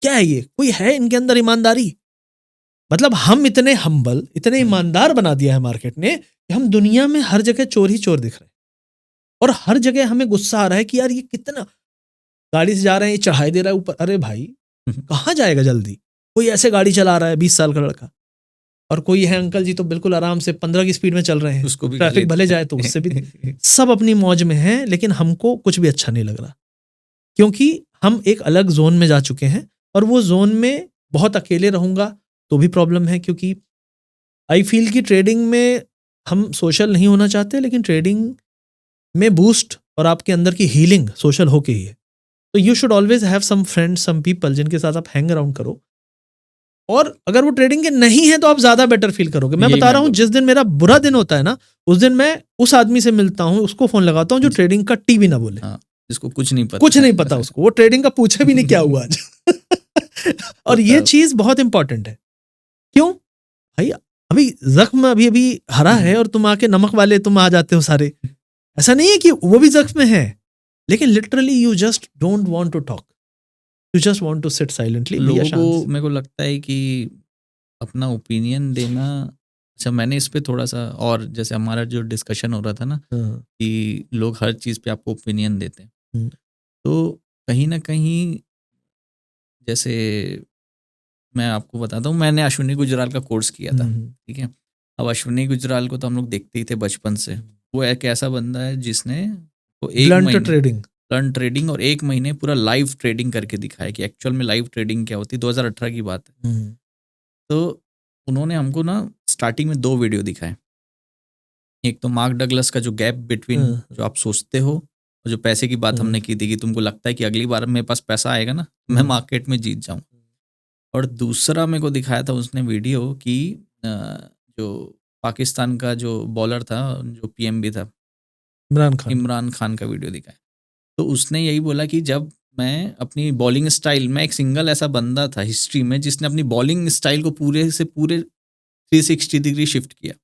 क्या है ये, कोई है इनके अंदर ईमानदारी? मतलब हम इतने हम्बल, इतने ईमानदार बना दिया है मार्केट ने कि हम दुनिया में हर जगह चोर ही चोर दिख रहे हैं, और हर जगह हमें गुस्सा आ रहा है कि यार ये कितना गाड़ी से जा रहे हैं, ये चढ़ाई दे रहा है ऊपर। अरे भाई कहाँ जाएगा जल्दी? कोई ऐसे गाड़ी चला रहा है 20 साल का लड़का, और कोई है अंकल जी तो बिल्कुल आराम से 15 की स्पीड में चल रहे हैं, उसको भी ट्रैफिक भले जाए तो उससे भी सब अपनी मौज में हैं, लेकिन हमको कुछ भी अच्छा नहीं लग रहा, क्योंकि हम एक अलग जोन में जा चुके हैं, और वो जोन में बहुत अकेले रहूंगा तो भी प्रॉब्लम है, क्योंकि आई फील कि ट्रेडिंग में हम सोशल नहीं होना चाहते, लेकिन ट्रेडिंग में बूस्ट और आपके अंदर की हीलिंग सोशल होके ही है। तो you should always have some friends, some people जिनके साथ आप हैंग अराउंड करो, और अगर वो ट्रेडिंग के नहीं है तो आप ज्यादा बेटर फील करोगे। मैं बता रहा हूँ, जिस दिन मेरा बुरा दिन होता है ना, उस दिन मैं उस आदमी से मिलता हूँ, उसको फोन लगाता हूँ जो ट्रेडिंग का टी भी ना बोले, जिसको कुछ नहीं पता, कुछ नहीं पता उसको, वो ट्रेडिंग का पूछे भी नहीं क्या हुआ आज। और ये चीज बहुत इंपॉर्टेंट है। क्यों भाई? अभी जख्म अभी अभी हरा है और तुम आके नमक वाले तुम आ जाते हो सारे। ऐसा नहीं है कि वो भी जख्म में है, लेकिन literally you just don't want to talk, you just want to sit silently. लोगों को मेरे को लगता है कि अपना ओपिनियन देना, अच्छा मैंने इस पे थोड़ा सा, और जैसे हमारा जो डिस्कशन हो रहा था ना कि लोग हर चीज़ पे आपको ओपिनियन देते हैं, तो कहीं ना कहीं जैसे मैं आपको बताता हूँ, मैंने अश्विनी गुजराल का कोर्स किया था, ठीक है। अब अश्विनी गुजराल को तो हम लोग देखते ही थे बचपन से। वो एक ऐसा बंदा है जिसने वो लर्न ट्रेडिंग और 1 महीने पूरा लाइव ट्रेडिंग करके दिखाया कि एक्चुअल में लाइव ट्रेडिंग क्या होती है। 2018 की बात है। तो उन्होंने हमको ना स्टार्टिंग में 2 वीडियो दिखाए। एक तो मार्क डगलस का जो गैप बिटवीन जो आप सोचते हो और जो पैसे की बात हमने की थी कि तुमको लगता है कि अगली बार मेरे पास पैसा आएगा ना, मैं मार्केट में जीत जाऊं। और दूसरा मेरे को दिखाया था उसने वीडियो कि जो पाकिस्तान का जो बॉलर था, जो पीएमबी था, इमरान खान का वीडियो दिखाया। तो उसने यही बोला कि जब मैं अपनी बॉलिंग स्टाइल, मैं एक सिंगल ऐसा बंदा था हिस्ट्री में जिसने अपनी बॉलिंग स्टाइल को पूरे से पूरे 360 डिग्री शिफ्ट किया।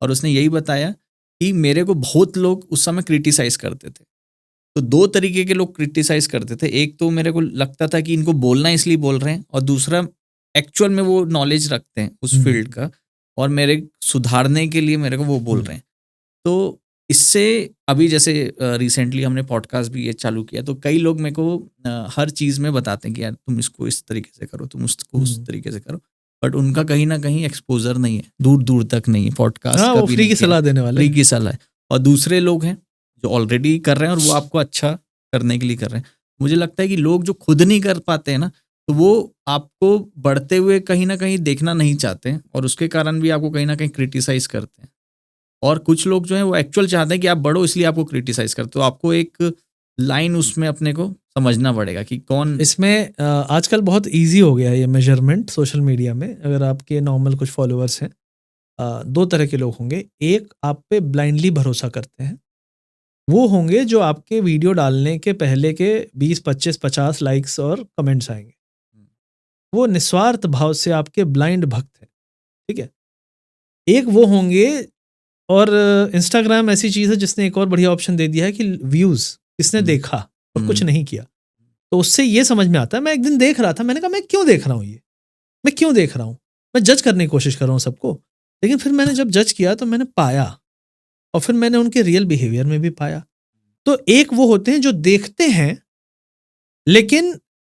और उसने यही बताया कि मेरे को बहुत लोग उस समय क्रिटिसाइज करते थे। तो 2 तरीके के लोग क्रिटिसाइज करते थे। एक तो मेरे को लगता था कि इनको बोलना इसलिए बोल रहे हैं, और दूसरा एक्चुअल में वो नॉलेज रखते हैं उस फील्ड का और मेरे सुधारने के लिए मेरे को वो बोल रहे हैं। तो इससे अभी जैसे रिसेंटली हमने पॉडकास्ट भी ये चालू किया, तो कई लोग मेरे को हर चीज़ में बताते हैं कि यार तुम इसको इस तरीके से करो, तुम उसको उस तरीके से करो, बट उनका कहीं ना कहीं एक्सपोजर नहीं है, दूर दूर तक नहीं है। पॉडकास्ट का भी फ्री की सलाह देने वाले, फ्री की सलाह है। और दूसरे लोग हैं जो ऑलरेडी कर रहे हैं और वो आपको अच्छा करने के लिए कर रहे हैं। मुझे लगता है कि लोग जो खुद नहीं कर पाते हैं ना, तो वो आपको बढ़ते हुए कहीं ना कहीं देखना नहीं चाहते हैं, और उसके कारण भी आपको कहीं ना कहीं क्रिटिसाइज करते हैं। और कुछ लोग जो है वो एक्चुअल चाहते हैं कि आप बढ़ो, इसलिए आपको क्रिटिसाइज करते। तो आपको एक लाइन उसमें अपने को समझना पड़ेगा कि कौन इसमें आजकल बहुत इजी हो गया है ये मेजरमेंट सोशल मीडिया में। अगर आपके नॉर्मल कुछ फॉलोअर्स हैं, 2 तरह के लोग होंगे। एक आप पे ब्लाइंडली भरोसा करते हैं, वो होंगे जो आपके वीडियो डालने के पहले के 20, 25, 50 लाइक्स और कमेंट्स आएंगे। वो निस्वार्थ भाव से आपके ब्लाइंड भक्त हैं, ठीक है। एक वो होंगे, और इंस्टाग्राम ऐसी चीज़ है जिसने एक और बढ़िया ऑप्शन दे दिया है कि व्यूज़ किसने देखा और कुछ नहीं किया। तो उससे ये समझ में आता है। मैं एक दिन देख रहा था, मैंने कहा मैं क्यों देख रहा हूँ ये, मैं क्यों देख रहा हूँ, मैं जज करने की कोशिश कर रहा हूँ सबको। लेकिन फिर मैंने जब जज किया तो मैंने पाया, और फिर मैंने उनके रियल बिहेवियर में भी पाया। तो एक वो होते हैं जो देखते हैं लेकिन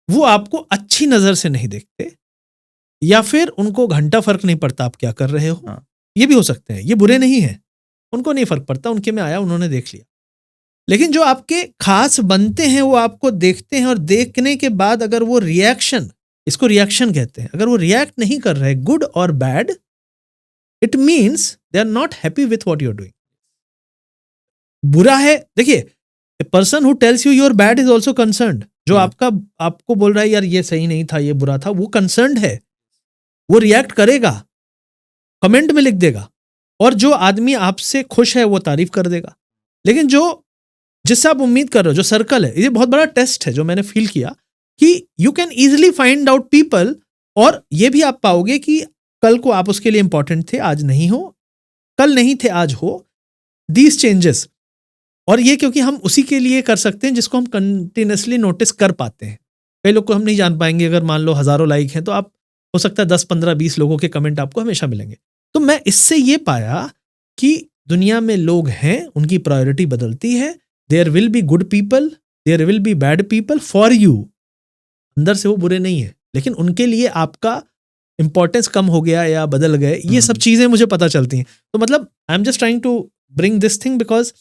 वो आपको अच्छी नज़र से नहीं देखते, या फिर उनको घंटा फर्क नहीं पड़ता आप क्या कर रहे हो। ये भी हो सकते हैं, ये बुरे नहीं हैं, उनको नहीं फर्क पड़ता, उनके में आया उन्होंने देख लिया। लेकिन जो आपके खास बनते हैं वो आपको देखते हैं, और देखने के बाद अगर वो रिएक्शन, इसको रिएक्शन कहते हैं, अगर वो रिएक्ट नहीं कर रहे गुड और bad, it means they are not happy with what you are doing. बुरा है, देखिए, a person who tells you your bad is also concerned. जो आपको बोल रहा है यार ये सही नहीं था, ये बुरा था, वो कंसर्न्ड है, वो रिएक्ट करेगा, कमेंट में लिख देगा। और जो आदमी आपसे खुश है वो तारीफ कर देगा। लेकिन जो जिससे आप उम्मीद कर रहे हो, जो सर्कल है, ये बहुत बड़ा टेस्ट है जो मैंने फील किया कि you can easily find out people, और ये भी आप पाओगे कि कल को आप उसके लिए इंपॉर्टेंट थे, आज नहीं हो, कल नहीं थे आज हो, दीज चेंजेस। और ये क्योंकि हम उसी के लिए कर सकते हैं जिसको हम कंटिन्यूसली नोटिस कर पाते हैं। कई लोग को हम नहीं जान पाएंगे। अगर मान लो हजारों लाइक हैं तो आप हो सकता है 10 15 20 लोगों के कमेंट आपको हमेशा मिलेंगे। तो मैं इससे ये पाया कि दुनिया में लोग हैं, उनकी प्रायोरिटी बदलती है। There will be good people, there will be bad people for you. अंदर से वो बुरे नहीं है, लेकिन उनके लिए आपका इंपॉर्टेंस कम हो गया या बदल गए, ये सब चीजें मुझे पता चलती हैं। तो मतलब I am just trying to bring this thing because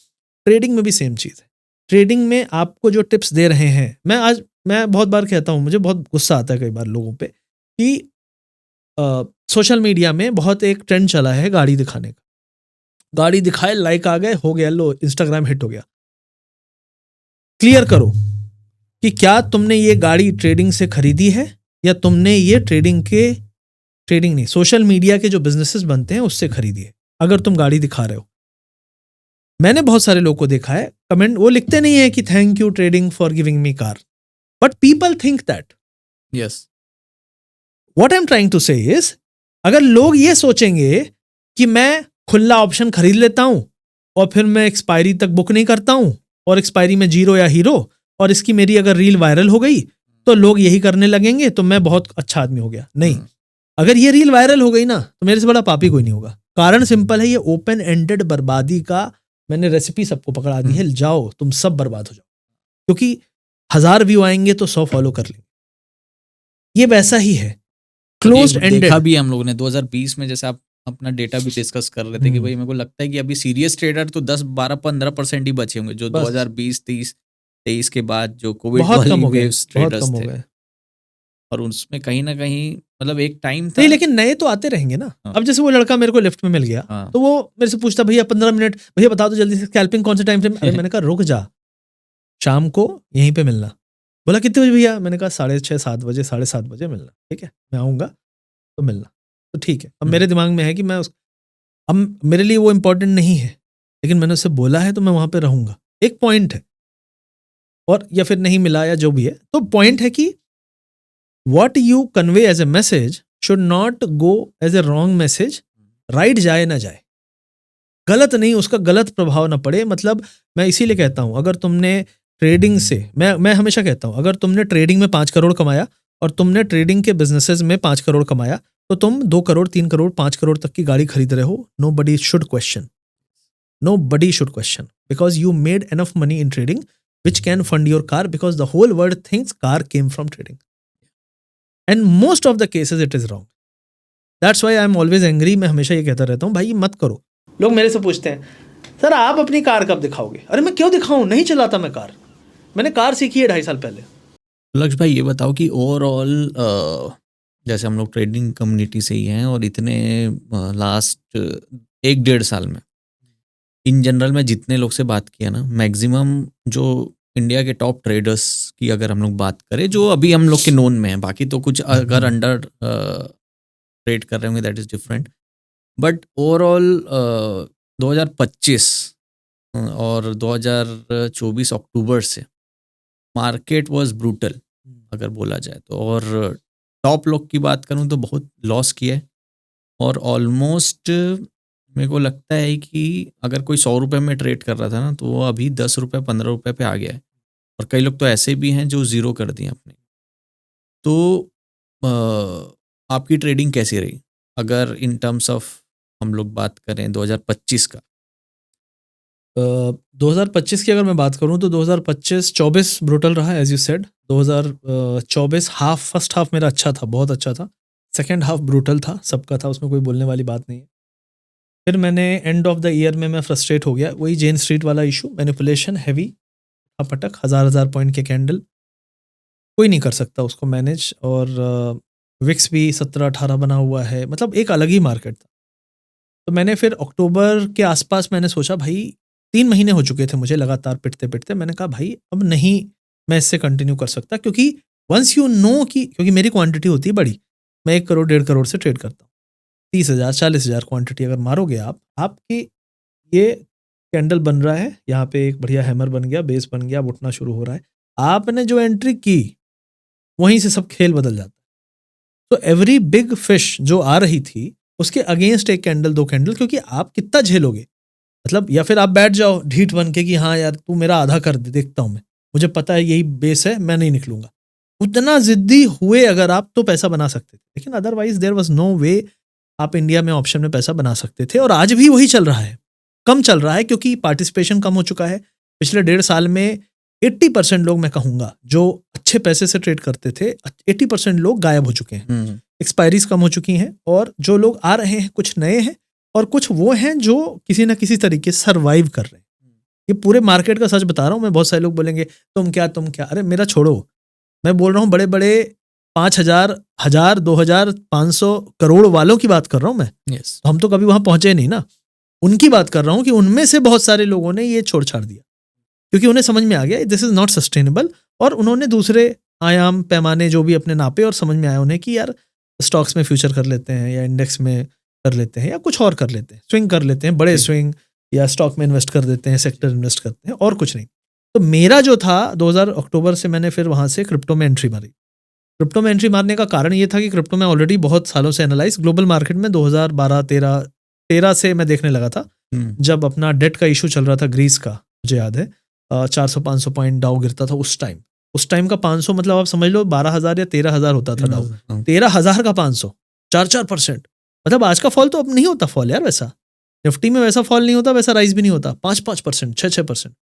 trading में भी सेम चीज है। ट्रेडिंग में आपको जो टिप्स दे रहे हैं, मैं बहुत बार कहता हूं, मुझे बहुत गुस्सा आता है कई बार लोगों पे कि सोशल मीडिया में बहुत एक ट्रेंड चला है गाड़ी दिखाने का। गाड़ी दिखाए, लाइक आ गए, हो गया, लो इंस्टाग्राम हिट हो गया। क्लियर करो कि क्या तुमने ये गाड़ी ट्रेडिंग से खरीदी है या तुमने ये ट्रेडिंग नहीं, सोशल मीडिया के जो बिजनेसेस बनते हैं उससे खरीदी है। अगर तुम गाड़ी दिखा रहे हो, मैंने बहुत सारे लोगों को देखा है कमेंट, वो लिखते नहीं है कि thank you trading for giving me car, but people think that. Yes, what I am trying to say is, अगर लोग ये सोचेंगे कि मैं खुला ऑप्शन खरीद लेता हूं और फिर मैं एक्सपायरी तक बुक नहीं करता हूं और एक्सपायरी में जीरो या हीरो, और इसकी मेरी अगर रील वायरल हो गई तो लोग यही करने लगेंगे तो मैं बहुत अच्छा आदमी हो गया। नहीं, अगर ये रील वायरल हो गई ना तो मेरे से बड़ा पापी कोई नहीं होगा। कारण सिंपल है, ये ओपन एंडेड बर्बादी का मैंने रेसिपी सबको पकड़ा दी है। जाओ तुम सब बर्बाद हो जाओ, क्योंकि 1000 व्यू आएंगे तो 100 फॉलो कर लेंगे। ये वैसा ही है, क्लोज्ड एंडेड। देखा भी हम लोगों ने 2020 में, जैसे आप अपना डेटा भी डिस्कस कर रहे थे कि भाई मेरे को लगता है कि अभी सीरियस ट्रेडर तो 10 12 15% ही बचे होंगे, जो 2020 23 के बाद जो कोविड वाली वेव्स ट्रेडर्स थे। और उसमें कहीं ना कहीं मतलब एक टाइम था। नहीं, लेकिन नए तो आते रहेंगे ना। अब जैसे वो लड़का मेरे को लिफ्ट में मिल गया, तो वो मेरे से पूछता, भैया 15 मिनट, भैया बता दो जल्दी से स्कैल्पिंग कौन से टाइम फ्रेम। अरे मैंने कहा रुक जा, शाम को यहीं पे मिलना। बोला कितने बजे भैया? मैंने कहा 6:30 7 बजे, 7:30 बजे मिलना। ठीक है, मैं आऊँगा तो मिलना। तो ठीक है। अब मेरे दिमाग में है कि अब मेरे लिए वो इम्पोर्टेंट नहीं है, लेकिन मैंने उससे बोला है तो मैं वहाँ पे रहूँगा। एक पॉइंट है, और या फिर नहीं मिला या जो भी है, तो पॉइंट है कि what you convey as a message should not go as a wrong message। Right जाए ना जाए, गलत नहीं, उसका गलत प्रभाव ना पड़े। मतलब मैं इसीलिए कहता हूं, अगर तुमने ट्रेडिंग से, मैं हमेशा कहता हूं, अगर तुमने ट्रेडिंग में 5 करोड़ कमाया और तुमने ट्रेडिंग के बिजनेसेस में 5 करोड़ कमाया, तो तुम 2 करोड़ 3 करोड़ 5 करोड़ तक की गाड़ी खरीद रहे हो। nobody should question, because you made enough money in trading which can fund your car, because the whole world thinks car came from trading. And most of the cases it is wrong. That's why I am always angry. मैं हमेशा ये कहता रहता हूँ, भाई मत करो। लोग मेरे से पूछते हैं, सर आप अपनी कार कब दिखाओगे? अरे मैं क्यों दिखाऊं, नहीं चलाता मैं कार। मैंने कार सीखी है 2.5 साल पहले। लक्ष्य भाई ये बताओ कि ओवरऑल जैसे हम लोग ट्रेडिंग कम्युनिटी से ही हैं और इतने लास्ट 1-1.5 साल में इन जनरल में जितने लोग से बात किया ना, मैक्सिमम जो इंडिया के टॉप ट्रेडर्स की अगर हम लोग बात करें, जो अभी हम लोग के नोन में है, बाकी तो कुछ अगर अंडर ट्रेड कर रहे होंगे that is different, but overall 2025 और 2024 अक्टूबर से मार्केट वाज ब्रूटल अगर बोला जाए तो। और टॉप लोग की बात करूं तो बहुत लॉस किया है, और ऑलमोस्ट मेरे को लगता है कि अगर कोई 100 रुपये में ट्रेड कर रहा था ना, तो वो अभी 10 रुपये 15 रुपये पे आ गया है। और कई लोग तो ऐसे भी हैं जो ज़ीरो कर दिए अपने। तो आपकी ट्रेडिंग कैसी रही अगर इन टर्म्स ऑफ हम लोग बात करें 2025 का? 2025 की अगर मैं बात करूं तो 2025-24 ब्रूटल रहा, as you said. 2024 first half मेरा अच्छा था, बहुत अच्छा था। सेकेंड हाफ ब्रूटल था, सबका था, उसमें कोई बोलने वाली बात नहीं है। फिर मैंने एंड ऑफ द ईयर में मैं फ्रस्ट्रेट हो गया, वही जेन स्ट्रीट वाला इशू, मैनिपुलेशन हैवी, अपटक, 1000 पॉइंट के कैंडल, कोई नहीं कर सकता उसको मैनेज। और विक्स भी 17-18 बना हुआ है, मतलब एक अलग ही मार्केट था। तो मैंने फिर अक्टूबर के आसपास मैंने सोचा, भाई 3 महीने हो चुके थे मुझे लगातार पिटते पिटते, मैंने कहा भाई अब नहीं मैं इससे कंटिन्यू कर सकता, क्योंकि वंस यू नो कि, क्योंकि मेरी क्वांटिटी होती है बड़ी, मैं 1 करोड़ 1.5 करोड़ से ट्रेड करता हूँ। 30,000 40,000 क्वांटिटी अगर मारोगे आप, आपकी ये कैंडल बन रहा है, यहाँ पे एक बढ़िया हैमर बन गया, बेस बन गया, उठना शुरू हो रहा है, आपने जो एंट्री की वहीं से सब खेल बदल जाता है। तो एवरी बिग फिश जो आ रही थी उसके अगेंस्ट एक कैंडल 2 कैंडल, क्योंकि आप कितना झेलोगे, मतलब या फिर आप बैठ जाओ ढीठ बन के कि हाँ यार तू मेरा आधा कर दे, देखता हूँ मैं, मुझे पता है यही बेस है, मैं नहीं निकलूंगा, उतना जिद्दी हुए अगर आप तो पैसा बना सकते थे, लेकिन अदरवाइज देयर वाज नो वे आप इंडिया में ऑप्शन में पैसा बना सकते थे। और आज भी वही चल रहा है, कम चल रहा है क्योंकि पार्टिसिपेशन कम हो चुका है। पिछले 1.5 साल में 80% लोग, मैं कहूँगा, जो अच्छे पैसे से ट्रेड करते थे, 80% लोग गायब हो चुके हैं। एक्सपायरीज कम हो चुकी हैं, और जो लोग आ रहे हैं कुछ नए हैं और कुछ वो हैं जो किसी ना किसी तरीके से सर्वाइव कर रहे हैं। ये पूरे मार्केट का सच बता रहा हूँ मैं। बहुत सारे लोग बोलेंगे तुम क्या, अरे मेरा छोड़ो, मैं बोल रहा हूँ बड़े बड़े 5,000, 1,000, 2,000, 500 करोड़ वालों की बात कर रहा हूँ मैं। यस। तो हम तो कभी वहां पहुंचे नहीं ना, उनकी बात कर रहा हूँ कि उनमें से बहुत सारे लोगों ने ये छोड़ छाड़ दिया क्योंकि उन्हें समझ में आ गया दिस इज नॉट सस्टेनेबल, और उन्होंने दूसरे आयाम पैमाने जो भी अपने नापे और समझ में आया उन्हें कि यार स्टॉक्स में फ्यूचर कर लेते हैं, या इंडेक्स में कर लेते हैं, या कुछ और कर लेते हैं, स्विंग कर लेते हैं, बड़े स्विंग, या स्टॉक में इन्वेस्ट कर देते हैं, सेक्टर इन्वेस्ट करते हैं, और कुछ नहीं। तो मेरा जो था 2000 अक्टूबर से मैंने फिर वहां से क्रिप्टो में एंट्री मारी। क्रिप्टो में एंट्री मारने का कारण ये था कि क्रिप्टो में ऑलरेडी बहुत सालों से एनालाइज ग्लोबल मार्केट में 2012-13 से मैं देखने लगा था, जब अपना डेट का इशू चल रहा था ग्रीस का, मुझे याद है 400-500 पॉइंट डाउ गिरता था उस टाइम का 500 मतलब आप समझ लो 12,000 या 13,000 होता था डाउ। 13,000 का 500, 4% मतलब आज का फॉल तो अब नहीं होता फॉल यार वैसा। निफ्टी में वैसा फॉल नहीं होता, वैसा राइज भी नहीं होता, 5%, 6%।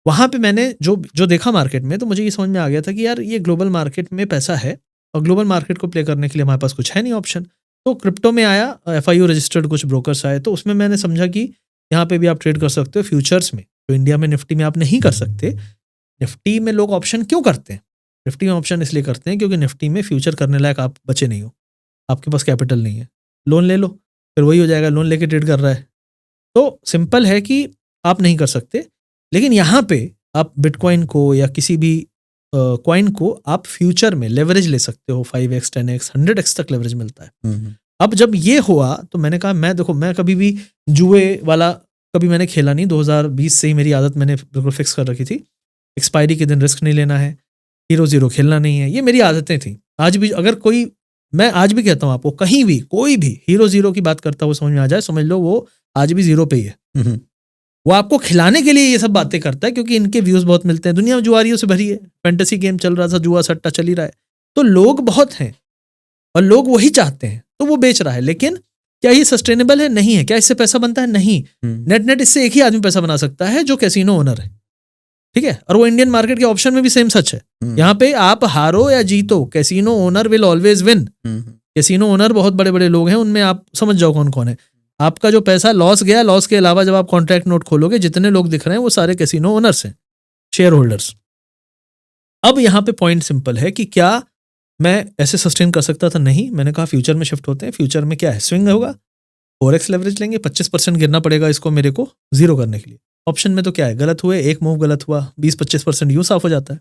वहां पे मैंने जो देखा मार्केट में, तो मुझे ये समझ में आ गया था कि यार ये ग्लोबल मार्केट में पैसा है, और ग्लोबल मार्केट को प्ले करने के लिए हमारे पास कुछ है नहीं ऑप्शन। तो क्रिप्टो में आया, FIU रजिस्टर्ड कुछ ब्रोकर्स आए, तो उसमें मैंने समझा कि यहाँ पे भी आप ट्रेड कर सकते हो फ्यूचर्स में, तो इंडिया में निफ्टी में आप नहीं कर सकते। निफ्टी में लोग ऑप्शन क्यों करते हैं? निफ्टी में ऑप्शन इसलिए करते हैं क्योंकि निफ्टी में फ्यूचर करने लायक आप बचे नहीं हो, आपके पास कैपिटल नहीं है। लोन ले लो, फिर वही हो जाएगा, लोन लेके ट्रेड कर रहा है। तो सिंपल है कि आप नहीं कर सकते। लेकिन यहाँ पे आप बिटकॉइन को या किसी भी कॉइन को आप फ्यूचर में लेवरेज ले सकते हो, 5x, 10x, 100x तक लेवरेज मिलता है। अब जब ये हुआ तो मैंने कहा मैं कभी भी जुए वाला कभी मैंने खेला नहीं। 2020 से ही मेरी आदत मैंने बिल्कुल फिक्स कर रखी थी, एक्सपायरी के दिन रिस्क नहीं लेना है, 0-0 खेलना नहीं है, ये मेरी आदतें थी। आज भी अगर कोई, मैं आज भी कहता हूँ आपको, कहीं भी कोई भी 0-0 की बात करता हुआ समझ में आ जाए, समझ लो वो आज भी 0 पे ही है। वो आपको खिलाने के लिए ये सब बातें करता है क्योंकि इनके व्यूज बहुत मिलते हैं। दुनिया में जुआरियों से भरी है, फैंटेसी गेम चल रहा था, जुआ सट्टा चल ही रहा है, तो लोग बहुत हैं और लोग वही चाहते हैं, तो वो बेच रहा है। लेकिन क्या ये सस्टेनेबल है? नहीं है। क्या इससे पैसा बनता है? नहीं। नेट इससे एक ही आदमी पैसा बना सकता है जो कैसीनो ओनर है, ठीक है? और वो इंडियन मार्केट के ऑप्शन में भी सेम सच है। यहाँ पे आप हारो या जीतो, casino owner will always win. Casino owner बहुत बड़े बड़े लोग हैं, उनमें आप समझ जाओ कौन कौन है। आपका जो पैसा लॉस गया, लॉस के अलावा जब आप कॉन्ट्रैक्ट नोट खोलोगे, जितने लोग दिख रहे हैं वो सारे कैसीनो ओनर्स हैं, शेयर होल्डर्स। अब यहाँ पे पॉइंट सिंपल है कि क्या मैं ऐसे सस्टेन कर सकता था? नहीं। मैंने कहा फ्यूचर में शिफ्ट होते हैं। फ्यूचर में क्या है? स्विंग होगा, 4x लेवरेज लेंगे, 25% गिरना पड़ेगा इसको मेरे को 0 करने के लिए। ऑप्शन में तो क्या है, गलत हुए, एक मूव गलत हुआ, 20-25% यूं साफ हो जाता है।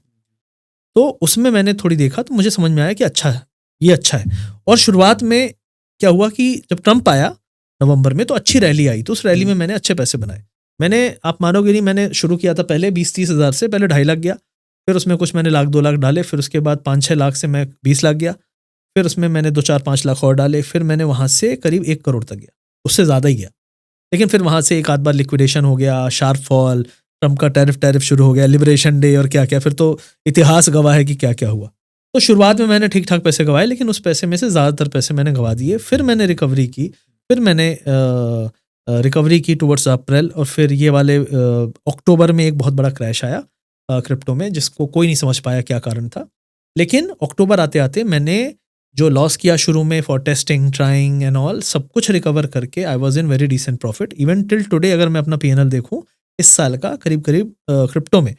तो उसमें मैंने थोड़ी देखा तो मुझे समझ में आया कि अच्छा है, ये अच्छा है। और शुरुआत में क्या हुआ कि जब ट्रंप आया नवंबर में, तो अच्छी रैली आई, तो उस रैली में मैंने अच्छे पैसे बनाए। मैंने, आप मानोगे नहीं, मैंने शुरू किया था पहले 20-30 हज़ार से, पहले 2.5 लाख गया, फिर उसमें कुछ मैंने 1-2 लाख डाले, फिर उसके बाद 5-6 लाख से मैं 20 लाख गया, फिर उसमें मैंने 2-4-5 लाख और डाले, फिर मैंने वहाँ से करीब 1 करोड़ तक गया, उससे ज़्यादा ही गया। लेकिन फिर वहाँ से एक आध बार लिक्विडेशन हो गया, शार्प फॉल, ट्रंप का टैरिफ शुरू हो गया, लिबरेशन डे और क्या क्या, फिर तो इतिहास गवाह है कि क्या क्या हुआ। तो शुरुआत में मैंने ठीक ठाक पैसे गंवाए, लेकिन उस पैसे में से ज़्यादातर पैसे मैंने गंवा दिए। फिर मैंने रिकवरी की, रिकवरी की टुवर्ड्स अप्रैल, और फिर ये वाले अक्टूबर में एक बहुत बड़ा क्रैश आया क्रिप्टो में, जिसको कोई नहीं समझ पाया क्या कारण था। लेकिन अक्टूबर आते आते मैंने जो लॉस किया शुरू में for testing, trying and all, सब कुछ रिकवर करके I was in very decent profit. Even till today अगर मैं अपना P&L देखूँ इस साल का, करीब करीब क्रिप्टो में,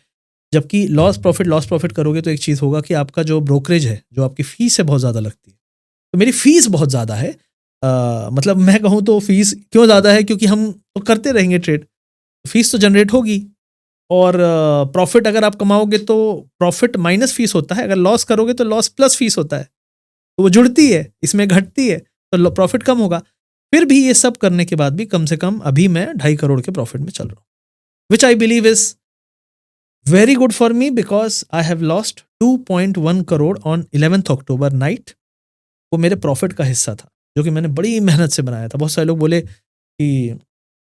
जबकि लॉस प्रॉफिट करोगे तो एक चीज़ होगा कि आपका जो ब्रोकरेज है, जो आपकी फीस है, बहुत ज़्यादा लगती है। तो मेरी फीस बहुत ज़्यादा है, मतलब मैं कहूँ तो फीस क्यों ज़्यादा है, क्योंकि हम तो करते रहेंगे ट्रेड, फीस तो जनरेट होगी, और प्रॉफिट अगर आप कमाओगे तो प्रॉफिट माइनस फीस होता है, अगर लॉस करोगे तो लॉस प्लस फीस होता है, तो वो जुड़ती है, इसमें घटती है, तो प्रॉफिट कम होगा। फिर भी ये सब करने के बाद भी कम से कम अभी मैं 2.5 करोड़ के प्रॉफिट में चल रहा हूँ, which I believe is very good for me, because I have lost 2.1 crore on 11th October night. वो मेरे प्रॉफिट का हिस्सा था, जो कि मैंने बड़ी मेहनत से बनाया था। बहुत सारे लोग बोले कि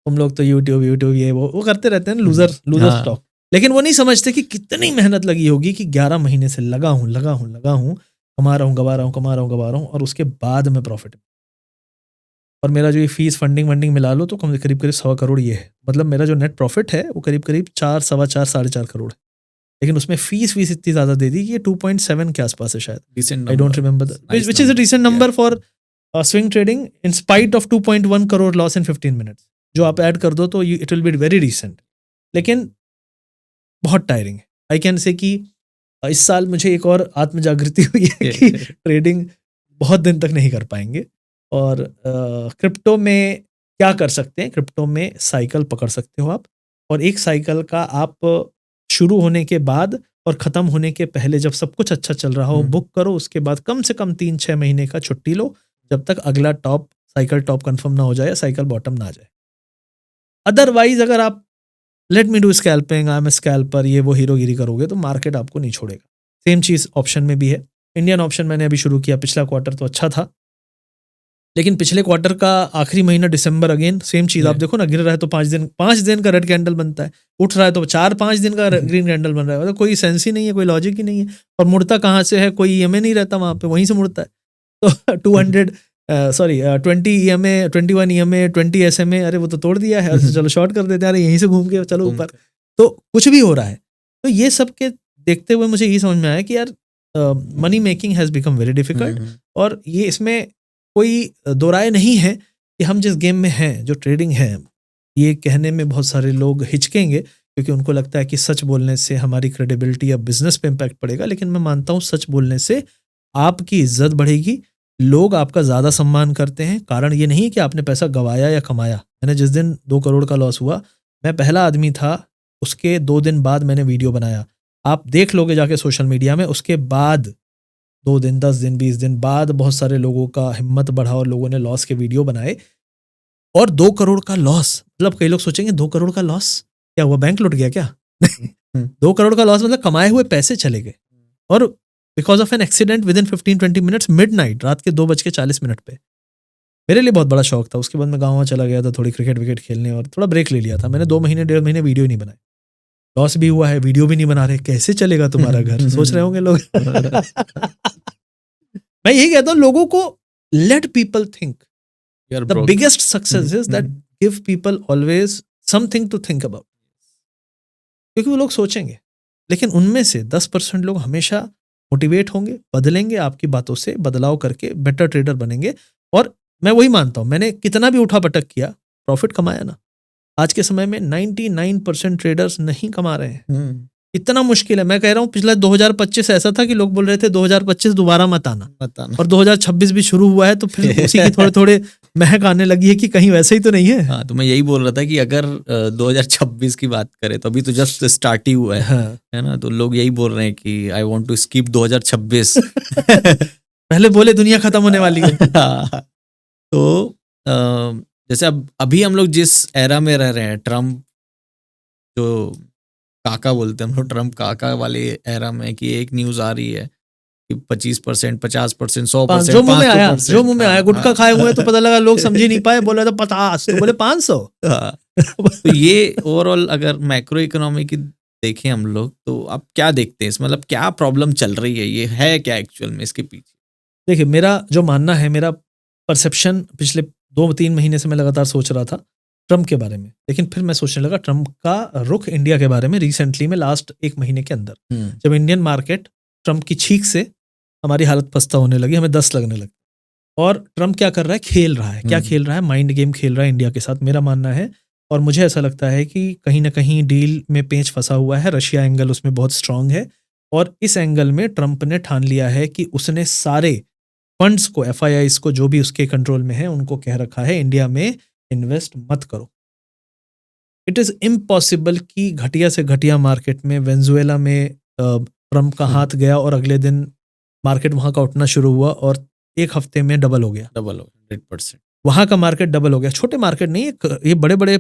तुम लोग तो यूट्यूब ये वो करते रहते हैं, लूजर स्टॉक, लेकिन वो नहीं समझते कि कितनी मेहनत लगी होगी कि 11 महीने से लगा हूँ, कमा रहा हूँ, गवा रहा हूँ और उसके बाद मैं प्रॉफिट। और मेरा जो ये फीस फंडिंग मिला लो तो करीब 1.25 करोड़ ये है। मतलब मेरा जो नेट प्रॉफिट है वो करीब 4, सवा 4, 4.5 करोड़ है। लेकिन उसमें फीस इतनी ज़्यादा दे दी कि ये 2.7 के आसपास है शायद। Decent I don't number. Remember Nice which is a number. Decent number for swing trading in spite of 2.1 crore loss in 15 minutes. जो आप ऐड कर दो तो it will be very decent. लेकिन बहुत टायरिंग है। आई कैन से कि इस साल मुझे एक और आत्मजागृति हुई है कि ट्रेडिंग बहुत दिन तक नहीं कर पाएंगे। और क्रिप्टो में क्या कर सकते हैं, क्रिप्टो में साइकिल पकड़ सकते हो आप, और एक साइकिल का आप शुरू होने के बाद और ख़त्म होने के पहले जब सब कुछ अच्छा चल रहा हो बुक करो, उसके बाद कम से कम 3-6 महीने का छुट्टी लो जब तक अगला साइकिल टॉप कंफर्म ना हो जाए, साइकिल बॉटम ना आ जाए। अदरवाइज अगर आप let me do scalping, I am scalper, ये वो हीरोगिरी करोगे तो मार्केट आपको नहीं छोड़ेगा। सेम चीज़ ऑप्शन में भी है। इंडियन ऑप्शन मैंने अभी शुरू किया, पिछला क्वार्टर तो अच्छा था, लेकिन पिछले क्वार्टर का आखिरी महीना दिसंबर अगेन सेम चीज़। आप देखो ना, गिर रहा है तो 5 दिन का रेड कैंडल बनता है, उठ रहा है तो 4-5 दिन का ग्रीन कैंडल बन रहा है। मतलब कोई सेंस ही नहीं है, कोई लॉजिक ही नहीं है। और मुड़ता कहाँ से है, कोई EMA नहीं रहता वहाँ पे, वहीं से मुड़ता है। तो 20 EMA, 21 EMA, 20 SMA, अरे वो तो तोड़ दिया है, तो चलो शॉर्ट कर देते हैं, अरे यहीं से घूम के चलो ऊपर। तो कुछ भी हो रहा है। तो ये सब के देखते हुए मुझे ये समझ में आया कि यार money making has become very difficult. और ये इसमें कोई दो राय नहीं है कि हम जिस गेम में हैं, जो ट्रेडिंग है, ये कहने में बहुत सारे लोग हिचकेंगे क्योंकि उनको लगता है कि सच बोलने से हमारी क्रेडिबिलिटी या बिजनेस पे इम्पैक्ट पड़ेगा। लेकिन मैं मानता हूँ सच बोलने से आपकी इज्जत बढ़ेगी, लोग आपका ज़्यादा सम्मान करते हैं। कारण ये नहीं कि आपने पैसा गवाया या कमाया। मैंने जिस दिन 2 करोड़ का लॉस हुआ, मैं पहला आदमी था, उसके 2 दिन बाद मैंने वीडियो बनाया। आप देख लोगे जाके सोशल मीडिया में, उसके बाद 2 दिन, 10 दिन, 20 दिन बाद बहुत सारे लोगों का हिम्मत बढ़ा और लोगों ने लॉस के वीडियो बनाए। और 2 करोड़ का लॉस, मतलब कई लोग सोचेंगे 2 करोड़ का लॉस क्या हुआ, बैंक लुट गया क्या? 2 करोड़ का लॉस मतलब कमाए हुए पैसे चले गए। और because of an accident with in 15-20 minutes, midnight, रात के 2:40 पे। मेरे लिए बहुत बड़ा शौक था। उसके बाद मैं गाँव चला गया था थोड़ी क्रिकेट विकेट खेलने और थोड़ा ब्रेक ले लिया था। मैंने 2 महीने, 1.5 महीने वीडियो नहीं बनाए। लॉस भी हुआ है, वीडियो भी नहीं बना रहे, कैसे चलेगा तुम्हारा घर, सोच रहे होंगे लोग। मैं यही कहता हूँ लोगों को, let people think. The biggest success is that give people always something to think about. क्योंकि वो लोग सोचेंगे, लेकिन उनमें से 10% लोग हमेशा मोटिवेट होंगे, बदलेंगे, आपकी बातों से बदलाव करके बेटर ट्रेडर बनेंगे। और मैं वही मानता हूँ, मैंने कितना भी उठा पटक किया, प्रॉफिट कमाया ना। आज के समय में 99% ट्रेडर्स नहीं कमा रहे हैं। इतना मुश्किल है। मैं कह रहा हूँ पिछला 2025 ऐसा था कि लोग बोल रहे थे 2025 दोबारा मत आना। और 2026 भी शुरू हुआ है तो फिर उसी की थोड़े महक आने लगी है कि कहीं वैसे ही तो नहीं है। हाँ, तो मैं यही बोल रहा था कि अगर 2026 की बात करें तो अभी तो जस्ट स्टार्ट ही हुआ है ना। तो लोग यही बोल रहे हैं कि आई वांट टू स्किप 2026। पहले बोले दुनिया खत्म होने वाली है। तो जैसे अब अभी हम लोग जिस एरा में रह रहे हैं, ट्रम्प जो काका बोलते हैं हम लोग, ट्रम्प काका वाले एरा में, कि एक न्यूज आ रही है कि 25%, 50%, 100%, जो मुंह में आया गुटखा खाए हुए, तो पता लगा लोग समझे नहीं पाए, बोला था 50, तो बोले 500। तो ये ओवरऑल अगर मैक्रो इकोनॉमी की देखें हम लोग, तो आप क्या देखते हैं इसमें, मतलब क्या प्रॉब्लम चल रही है, ये है क्या एक्चुअल में इसके पीछे? देखिए, मेरा जो मानना है, मेरा परसेप्शन पिछले 2-3 महीने से मैं लगातार सोच रहा था ट्रम्प के बारे में, लेकिन फिर मैं सोचने लगा ट्रम्प का रुख इंडिया के बारे में रिसेंटली में, लास्ट 1 महीने के अंदर, जब इंडियन मार्केट ट्रम्प की छींक से हमारी हालत पस्ता होने लगी, हमें 10 लगने लगी। और ट्रम्प क्या कर रहा है, खेल रहा है। क्या खेल रहा है? माइंड गेम खेल रहा है इंडिया के साथ, मेरा मानना है। और मुझे ऐसा लगता है कि कहीं ना कहीं डील में पेंच फंसा हुआ है, रशिया एंगल उसमें बहुत स्ट्रांग है। और इस एंगल में ट्रम्प ने ठान लिया है कि उसने सारे फंड्स को, FIIs को, जो भी उसके कंट्रोल में है, उनको कह रखा है इंडिया में इन्वेस्ट मत करो। इट इज़ इम्पॉसिबल कि घटिया से घटिया मार्केट में, वेनेजुएला में ट्रम्प का हाथ गया और अगले दिन मार्केट वहाँ का उठना शुरू हुआ और 1 हफ्ते में डबल हो गया। 100%। वहाँ का मार्केट डबल हो गया। छोटे मार्केट नहीं है, ये बड़े बड़े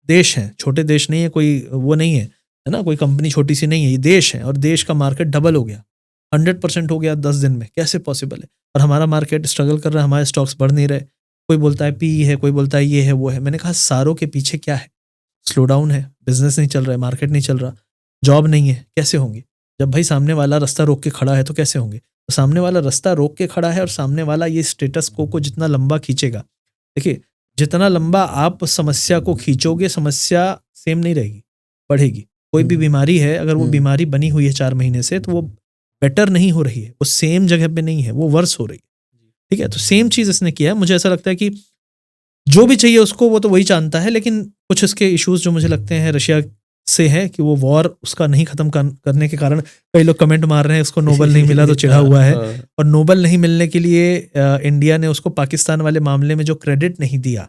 देश हैं, छोटे देश नहीं है, कोई वो नहीं है ना, कोई कंपनी छोटी सी नहीं है, ये देश है। और देश का मार्केट डबल हो गया, 100% हो गया 10 दिन में। कैसे पॉसिबल है? और हमारा मार्केट स्ट्रगल कर रहा है, हमारे स्टॉक्स बढ़ नहीं रहे। कोई बोलता है PE है, कोई बोलता है ये है वो है। मैंने कहा सारों के पीछे क्या है? स्लो डाउन है, बिजनेस नहीं चल रहा है, मार्केट नहीं चल रहा। जॉब नहीं है, कैसे होंगे? जब भाई सामने वाला रास्ता रोक के खड़ा है तो कैसे होंगे? तो सामने वाला रास्ता रोक के खड़ा है और सामने वाला ये स्टेटस को जितना लंबा खींचेगा, देखिए जितना लंबा आप समस्या को खींचोगे, समस्या सेम नहीं रहेगी, बढ़ेगी। कोई भी बीमारी है, अगर वो बीमारी बनी हुई है 4 महीने से, तो वो बेटर नहीं हो रही है, वो सेम जगह पे नहीं है, वो वर्स हो रही है। ठीक है, तो सेम चीज इसने किया है। मुझे ऐसा लगता है कि जो भी चाहिए उसको वो तो वही जानता है, लेकिन कुछ इसके इश्यूज जो मुझे लगते हैं रशिया से है कि वो वॉर उसका नहीं खत्म करने के कारण कई लोग कमेंट मार रहे हैं उसको नोबेल नहीं मिला तो चिढ़ा हुआ है। और नोबेल नहीं मिलने के लिए इंडिया ने उसको पाकिस्तान वाले मामले में जो क्रेडिट नहीं दिया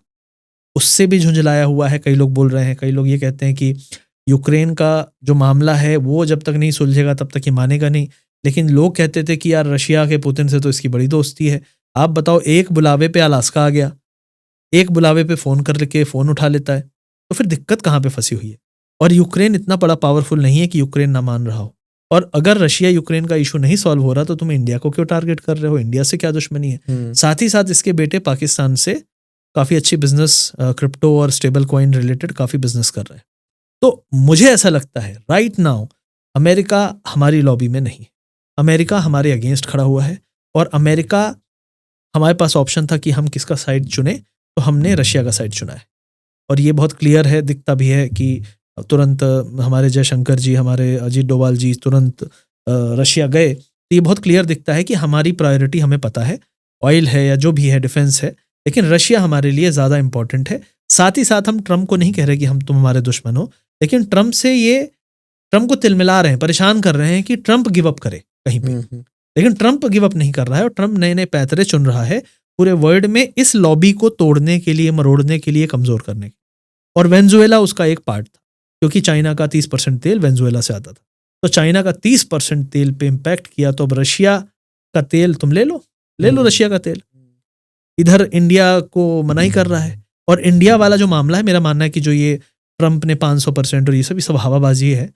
उससे भी झुंझलाया हुआ है, कई लोग बोल रहे हैं। कई लोग ये कहते हैं कि यूक्रेन का जो मामला है वो जब तक नहीं सुलझेगा तब तक ये मानेगा नहीं। लेकिन लोग कहते थे कि यार रशिया के पुतिन से तो इसकी बड़ी दोस्ती है। आप बताओ, एक बुलावे पे अलास्का आ गया, एक बुलावे पे फोन करके फोन उठा लेता है, तो फिर दिक्कत कहाँ पे फंसी हुई है? और यूक्रेन इतना बड़ा पावरफुल नहीं है कि यूक्रेन ना मान रहा हो। और अगर रशिया यूक्रेन का इशू नहीं सॉल्व हो रहा तो तुम इंडिया को क्यों टारगेट कर रहे हो? इंडिया से क्या दुश्मनी है? साथ ही साथ इसके बेटे पाकिस्तान से काफी अच्छी बिजनेस, क्रिप्टो और स्टेबल कॉइन रिलेटेड काफी बिजनेस कर रहे हैं। तो मुझे ऐसा लगता है राइट नाउ अमेरिका हमारी लॉबी में नहीं है। अमेरिका हमारे अगेंस्ट खड़ा हुआ है और अमेरिका, हमारे पास ऑप्शन था कि हम किसका साइड चुने, तो हमने रशिया का साइड चुना है। और ये बहुत क्लियर है, दिखता भी है कि तुरंत हमारे जयशंकर जी, हमारे अजीत डोभाल जी तुरंत रशिया गए। तो ये बहुत क्लियर दिखता है कि हमारी प्रायोरिटी हमें पता है, ऑयल है या जो भी है, डिफेंस है, लेकिन रशिया हमारे लिए ज़्यादा इंपॉर्टेंट है। साथ ही साथ हम ट्रम्प को नहीं कह रहे कि तुम हमारे दुश्मन हो, लेकिन ट्रम्प को तिलमिला रहे हैं, परेशान कर रहे हैं कि ट्रम्प गिव अप करे कहीं पे। लेकिन ट्रम्प गिव अप नहीं कर रहा है और ट्रम्प नए नए पैतरे चुन रहा है पूरे वर्ल्ड में इस लॉबी को तोड़ने के लिए, मरोड़ने के लिए, कमजोर करने के। और वेनेजुएला उसका एक पार्ट था, क्योंकि चाइना का 30% तेल वेनेजुएला से आता था। तो चाइना का 30% तेल पे इम्पैक्ट किया, तो अब रशिया का तेल तुम ले लो रशिया का तेल। इधर इंडिया को मना ही कर रहा है। और इंडिया वाला जो मामला है, मेरा मानना है कि जो ये ट्रम्प ने 500% और ये सब हवाबाजी है।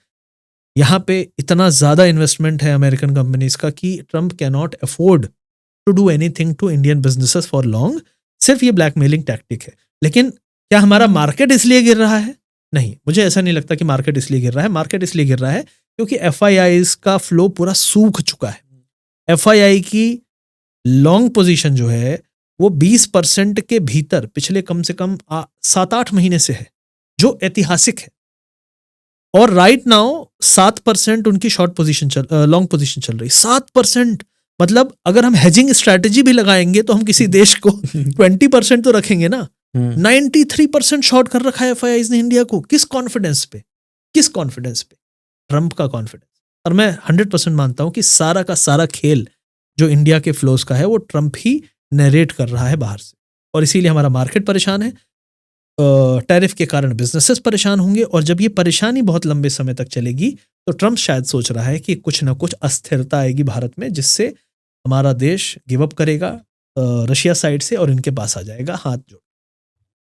यहाँ पे इतना ज्यादा इन्वेस्टमेंट है अमेरिकन कंपनीज का कि Trump can not afford to do anything to Indian businesses for long. सिर्फ ये ब्लैकमेलिंग टैक्टिक है। लेकिन क्या हमारा मार्केट इसलिए गिर रहा है? नहीं, मुझे ऐसा नहीं लगता कि मार्केट इसलिए गिर रहा है। मार्केट इसलिए गिर रहा है क्योंकि FIIs का फ्लो पूरा सूख चुका है। FII की लॉन्ग पोजीशन जो है वो 20% के भीतर पिछले कम से कम 7-8 महीने से है, जो ऐतिहासिक है। और राइट नाउ 7% उनकी शॉर्ट पोजीशन लॉन्ग पोजीशन चल रही। 7%, मतलब अगर हम हेजिंग स्ट्रैटेजी भी लगाएंगे तो हम किसी देश को 20% तो रखेंगे ना। 93% शॉर्ट कर रखा है FIIs ने इंडिया को। किस कॉन्फिडेंस पे? ट्रम्प का कॉन्फिडेंस। और मैं 100% मानता हूं कि सारा का सारा खेल जो इंडिया के फ्लोज का है वो ट्रम्प ही नरेट कर रहा है बाहर से। और इसीलिए हमारा मार्केट परेशान है, टैरिफ के कारण बिजनेसेस परेशान होंगे। और जब ये परेशानी बहुत लंबे समय तक चलेगी तो ट्रम्प शायद सोच रहा है कि कुछ ना कुछ अस्थिरता आएगी भारत में, जिससे हमारा देश गिव अप करेगा रशिया साइड से और इनके पास आ जाएगा हाथ जोड़।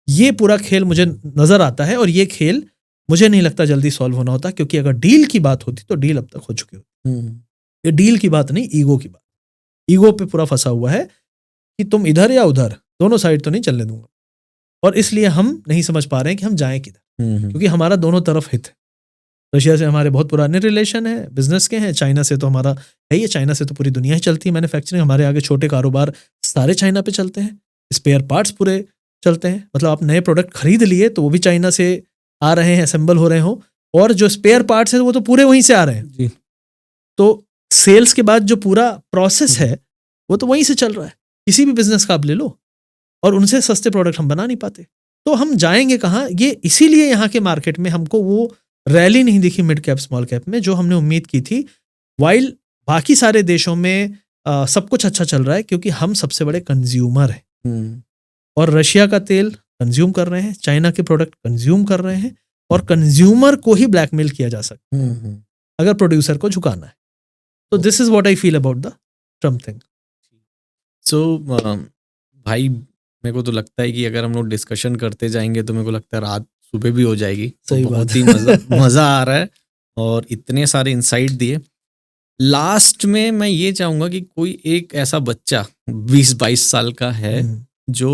ये पूरा खेल मुझे नजर आता है और ये खेल मुझे नहीं लगता जल्दी सॉल्व होना होता, क्योंकि अगर डील की बात होती तो डील अब तक हो चुकी होती। ये डील की बात नहीं, ईगो की बात। ईगो पे पूरा फंसा हुआ है कि तुम इधर या उधर, दोनों साइड तो नहीं चलने दूंगा। और इसलिए हम नहीं समझ पा रहे हैं कि हम जाएं किधर, क्योंकि हमारा दोनों तरफ हित है। रशिया से हमारे बहुत पुराने रिलेशन है, बिजनेस के हैं। चाइना से तो हमारा है ही, चाइना से तो पूरी दुनिया ही चलती है मैन्युफैक्चरिंग। हमारे आगे छोटे कारोबार सारे चाइना पे चलते हैं, स्पेयर पार्ट्स पूरे चलते हैं। मतलब आप नए प्रोडक्ट खरीद लिए तो वो भी चाइना से आ रहे हैं, असेंबल हो रहे हो, और जो स्पेयर पार्ट्स हैं वो तो पूरे वहीं से आ रहे हैं जी। तो सेल्स के बाद जो पूरा प्रोसेस है वो तो वहीं से चल रहा है। किसी भी बिजनेस का आप ले लो, और उनसे सस्ते प्रोडक्ट हम बना नहीं पाते, तो हम जाएंगे कहाँ? ये इसीलिए यहाँ के मार्केट में हमको वो रैली नहीं दिखी मिड कैप स्मॉल कैप में जो हमने उम्मीद की थी। वाइल बाकी सारे देशों में सब कुछ अच्छा चल रहा है, क्योंकि हम सबसे बड़े कंज्यूमर हैं और रशिया का तेल कंज्यूम कर रहे हैं, चाइना के प्रोडक्ट कंज्यूम कर रहे हैं, और कंज्यूमर को ही ब्लैकमेल किया जा सकता है अगर प्रोड्यूसर को झुकाना है। तो this is what I feel about the Trump thing. So भाई, मेरे को तो लगता है कि अगर हम लोग डिस्कशन करते जाएंगे तो मेरे को लगता है रात सुबह भी हो जाएगी। तो बहुत ही मजा आ रहा है और इतने सारे इंसाइट दिए। लास्ट में मैं ये चाहूंगा कि कोई एक ऐसा बच्चा 20-22 साल का है जो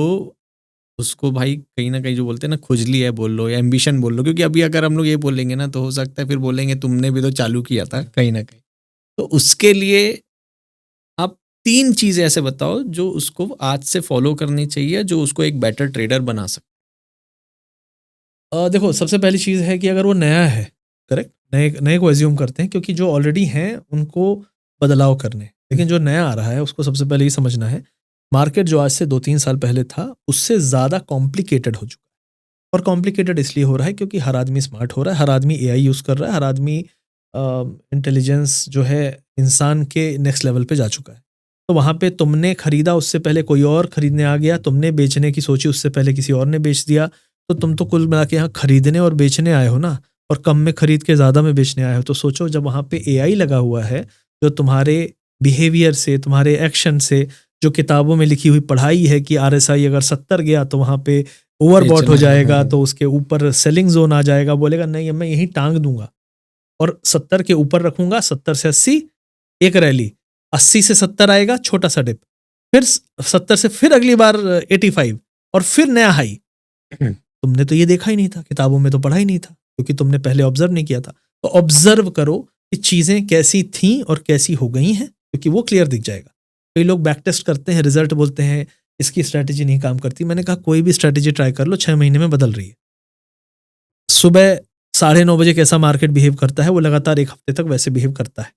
उसको भाई कहीं ना कहीं जो बोलते हैं ना खुजली है बोल लो या एम्बिशन बोल लो, क्योंकि अभी अगर हम लोग ये बोलेंगे ना तो हो सकता है फिर बोलेंगे तुमने भी तो चालू किया था कहीं ना कहीं। तो उसके लिए आप 3 चीज़ें ऐसे बताओ जो उसको आज से फॉलो करनी चाहिए, जो उसको एक बेटर ट्रेडर बना सकते। देखो सबसे पहली चीज़ है कि अगर वो नया है, करेक्ट, नए नए को एज्यूम करते हैं क्योंकि जो ऑलरेडी हैं उनको बदलाव करने, लेकिन जो नया आ रहा है उसको सबसे पहले ये समझना है मार्केट जो आज से 2-3 साल पहले था उससे ज़्यादा कॉम्प्लिकेटेड हो चुका है। और कॉम्प्लिकेटेड इसलिए हो रहा है क्योंकि हर आदमी स्मार्ट हो रहा है, हर आदमी एआई यूज़ कर रहा है, हर आदमी इंटेलिजेंस जो है इंसान के नेक्स्ट लेवल पे जा चुका है। तो वहाँ पे तुमने खरीदा, उससे पहले कोई और खरीदने आ गया, तुमने बेचने की सोची, उससे पहले किसी और ने बेच दिया। तो तुम तो कुल मिला के यहाँ खरीदने और बेचने आए हो ना, और कम में खरीद के ज़्यादा में बेचने आए हो। तो सोचो जब वहाँ पे एआई लगा हुआ है जो तुम्हारे बिहेवियर से, तुम्हारे एक्शन से, जो किताबों में लिखी हुई पढ़ाई है कि आरएसआई अगर 70 गया तो वहाँ पे ओवरबॉट हो जाएगा, तो उसके ऊपर सेलिंग जोन आ जाएगा, बोलेगा नहीं मैं यहीं टांग दूंगा और 70 के ऊपर रखूंगा, 70 से 80 एक रैली, 80 से 70 आएगा छोटा सा डिप, फिर 70 से फिर अगली बार 85 और फिर नया हाई। तुमने तो ये देखा ही नहीं था, किताबों में तो पढ़ा ही नहीं था, क्योंकि तुमने पहले ऑब्जर्व नहीं किया था। तो ऑब्जर्व करो कि चीजें कैसी थी और कैसी हो गई हैं, क्योंकि वो क्लियर दिख जाएगा। कई लोग बैक टेस्ट करते हैं, रिजल्ट बोलते हैं इसकी स्ट्रैटेजी नहीं काम करती। मैंने कहा कोई भी स्ट्रैटेजी ट्राई कर लो, 6 महीने में बदल रही है। सुबह 9:30 बजे कैसा मार्केट बिहेव करता है वो लगातार एक हफ्ते तक वैसे बिहेव करता है।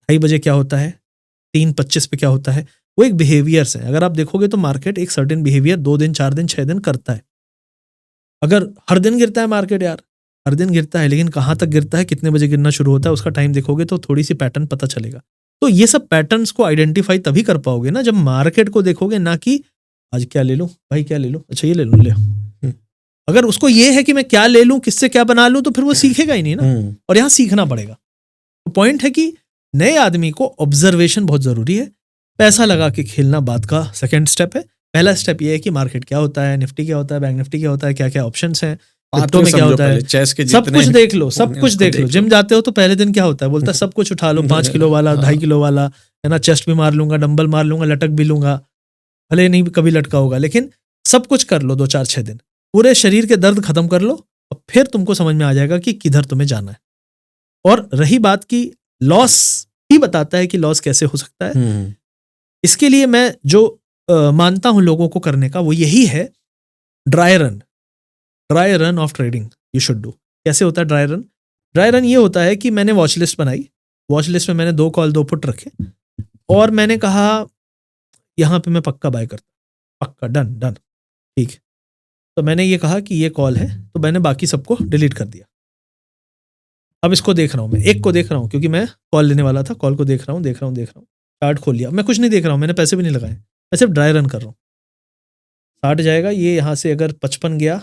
2:30 बजे क्या होता है, 3:25 पे क्या होता है, वो एक बिहेवियर्स है। अगर आप देखोगे तो मार्केट एक सर्टेन बिहेवियर 2 दिन, 4 दिन, 6 दिन करता है। अगर हर दिन गिरता है मार्केट यार, हर दिन गिरता है, लेकिन कहाँ तक गिरता है, कितने बजे गिरना शुरू होता है, उसका टाइम देखोगे तो थोड़ी सी पैटर्न पता चलेगा। तो ये सब पैटर्न्स को आइडेंटिफाई तभी कर पाओगे ना जब मार्केट को देखोगे, ना कि आज क्या ले लूं भाई, क्या ले लूं, अच्छा ये ले लूं, ले। अगर उसको ये है कि मैं क्या ले लूं, किससे क्या बना लूं, तो फिर वो सीखेगा ही नहीं ना। और यहाँ सीखना पड़ेगा। तो पॉइंट है कि नए आदमी को ऑब्जर्वेशन बहुत जरूरी है। पैसा लगा के खेलना बात का सेकंड स्टेप है। पहला स्टेप ये है कि मार्केट क्या होता है, निफ्टी क्या होता है, बैंक निफ्टी क्या होता है, क्या क्या ऑप्शंस हैं, क्रिप्टो में क्या होता है, सब कुछ देख लो, सब कुछ देख लो। जिम जाते हो तो पहले दिन क्या होता है, बोलता है सब कुछ उठा लो, 5 किलो वाला, 2.5 किलो वाला, है ना, चेस्ट भी मार लूंगा, डंबल मार लूंगा, लटक भी लूंगा, भले नहीं कभी लटका होगा, लेकिन सब कुछ कर लो 2-4-6 दिन, पूरे शरीर के दर्द खत्म कर लो, और फिर तुमको समझ में आ जाएगा कि किधर तुम्हें जाना है। और रही बात की लॉस, ही बताता है कि लॉस कैसे हो सकता है। इसके लिए मैं जो मानता हूं लोगों को करने का, वो यही है, dry run of trading you should do. कैसे होता है ड्राई रन? ड्राई रन ये होता है कि मैंने वॉच लिस्ट बनाई, वॉच लिस्ट में मैंने 2 कॉल 2 पुट रखे, और मैंने कहा यहां पे मैं पक्का बाय करता, पक्का, डन डन, ठीक है। तो मैंने ये कहा कि ये कॉल है, तो मैंने बाकी सबको डिलीट कर दिया। अब इसको देख रहा हूं, मैं एक को देख रहा हूं क्योंकि मैं कॉल लेने वाला था, कॉल को देख रहा हूं, चार्ट खोल लिया। मैं कुछ नहीं देख रहा हूं, मैंने पैसे भी नहीं लगाए, मैं सिर्फ ड्राई रन कर रहा हूं। 60 जाएगा, ये यहाँ से अगर 55 गया,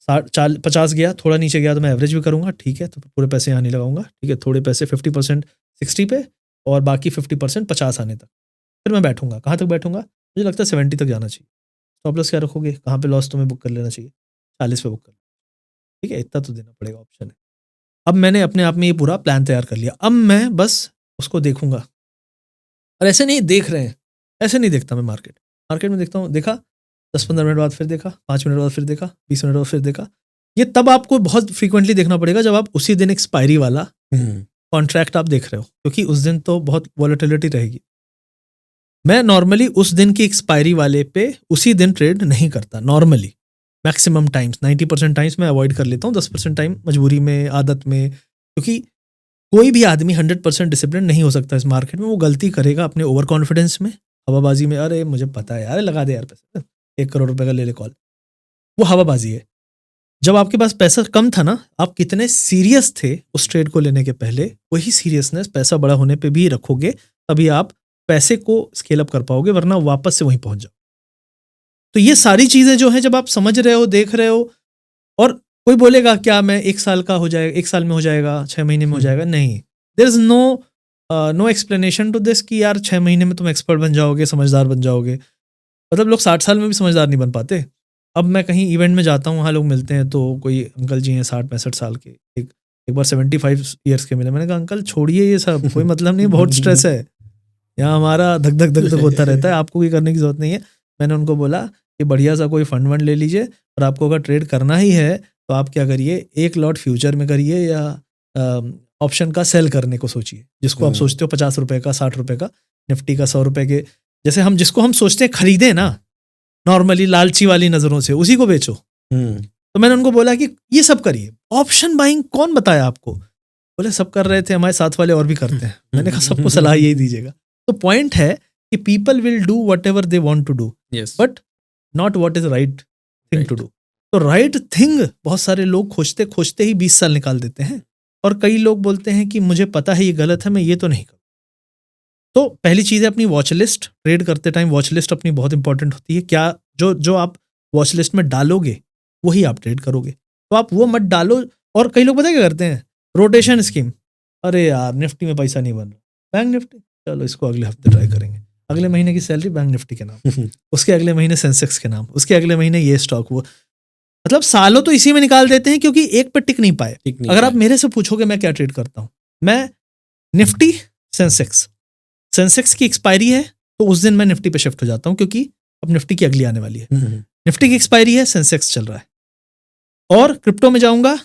50 गया, थोड़ा नीचे गया तो मैं एवरेज भी करूंगा, ठीक है, तो पूरे पैसे यहाँ नहीं लगाऊंगा, ठीक है, थोड़े पैसे 50% 60 पे और बाकी 50% 50 आने तक, फिर मैं बैठूंगा। कहाँ तक बैठूंगा? मुझे लगता है 70 तक जाना चाहिए। स्टॉप लॉस क्या रखोगे, कहाँ पे लॉस तुम्हें बुक कर लेना चाहिए? 40 पे बुक कर, ठीक है, इतना तो देना पड़ेगा, ऑप्शन है। अब मैंने अपने आप में ये पूरा प्लान तैयार कर लिया, अब मैं बस उसको देखूंगा। और ऐसे नहीं देख रहे हैं, ऐसे नहीं देखता मैं मार्केट में देखता हूँ, देखा 10-15 मिनट बाद फिर देखा, 5 मिनट बाद फिर देखा, 20 मिनट बाद फिर देखा। ये तब आपको बहुत फ्रीक्वेंटली देखना पड़ेगा जब आप उसी दिन एक्सपायरी वाला कॉन्ट्रैक्ट आप देख रहे हो, क्योंकि उस दिन तो बहुत वॉलेटिलिटी रहेगी। मैं नॉर्मली उस दिन की एक्सपायरी वाले पे उसी दिन ट्रेड नहीं करता, नॉर्मली मैक्सिमम टाइम्स 90% टाइम्स मैं अवॉइड कर लेता हूँ, 10% टाइम मजबूरी में, आदत में, क्योंकि कोई भी आदमी 100% डिसिप्लिन नहीं हो सकता इस मार्केट में। वो गलती करेगा अपने ओवर कॉन्फिडेंस में, हवाबाजी में, अरे मुझे पता है यार, लगा दे यार पैसे, 1 करोड़ रुपए का ले ले कॉल, वो हवाबाजी है। जब आपके पास पैसा कम था ना, आप कितने सीरियस थे उस ट्रेड को लेने के पहले, वही सीरियसनेस पैसा बड़ा होने पे भी रखोगे, तभी आप पैसे को स्केल अप कर पाओगे, वरना वापस से वहीं पहुंच जाओ। तो ये सारी चीजें जो है, जब आप समझ रहे हो, देख रहे हो, और कोई बोलेगा क्या मैं 1 साल का हो जाएगा, 1 साल में हो जाएगा, 6 महीने में हो जाएगा, नहीं, there is no explanation to this कि यार 6 महीने में तुम एक्सपर्ट बन जाओगे, समझदार बन जाओगे। मतलब लोग 60 साल में भी समझदार नहीं बन पाते। अब मैं कहीं इवेंट में जाता हूँ, वहाँ लोग मिलते हैं, तो कोई अंकल जी हैं 60-65 साल के, एक बार 75 ईयर्स के मिले। मैंने कहा अंकल छोड़िए ये सब, कोई मतलब नहीं, बहुत स्ट्रेस है यहाँ, हमारा धक धक धक धक होता रहता है, आपको भी करने की जरूरत नहीं है। मैंने उनको बोला कि बढ़िया सा कोई फंड वंड ले लीजिए, और आपको अगर ट्रेड करना ही है तो आप क्या करिए, एक लॉट फ्यूचर में करिए या ऑप्शन का सेल करने को सोचिए, जिसको आप सोचते हो 50 रुपए का, 60 रुपए का, निफ्टी का 100 रुपए के, जैसे हम जिसको हम सोचते हैं खरीदे ना नॉर्मली लालची वाली नजरों से, उसी को बेचो। तो मैंने उनको बोला कि ये सब करिए, ऑप्शन बाइंग कौन बताया आपको? बोले सब कर रहे थे, हमारे साथ वाले और भी करते हैं। मैंने कहा सबको सलाह यही दीजिएगा। तो पॉइंट है कि people will do whatever they want to do, but not what is right thing to do. तो राइट थिंग बहुत सारे लोग खोजते खोजते ही 20 साल निकाल देते हैं, और कई लोग बोलते हैं कि मुझे पता है ये गलत है, मैं ये तो नहीं करूँ। तो पहली चीज़ है अपनी वॉच लिस्ट। ट्रेड करते टाइम वॉच लिस्ट अपनी बहुत इंपॉर्टेंट होती है। क्या जो आप वॉच लिस्ट में डालोगे वही आप ट्रेड करोगे, तो आप वो मत डालो। और कई लोग पता क्या करते हैं, रोटेशन स्कीम, अरे यार निफ्टी में पैसा नहीं बन रहा, बैंक निफ्टी, चलो इसको अगले हफ्ते ट्राई करेंगे। अगले महीने की सैलरी बैंक निफ्टी के नाम, उसके अगले महीने सेंसेक्स के नाम, उसके अगले महीने ये स्टॉक, वो मतलब सालों तो इसी में निकाल देते हैं, क्योंकि एक पे टिक नहीं पाए। अगर आप मेरे से पूछोगे मैं क्या ट्रेड करता हूँ, मैं निफ्टी सेंसेक्स की एक्सपायरी है तो उस दिन मैं निफ्टी पे शिफ्ट हो जाता हूँ, क्योंकि अब निफ्टी की अगली आने वाली है। निफ्टी की एक्सपायरी है, सेंसेक्स चल रहा है। और क्रिप्टो में जाऊंगा,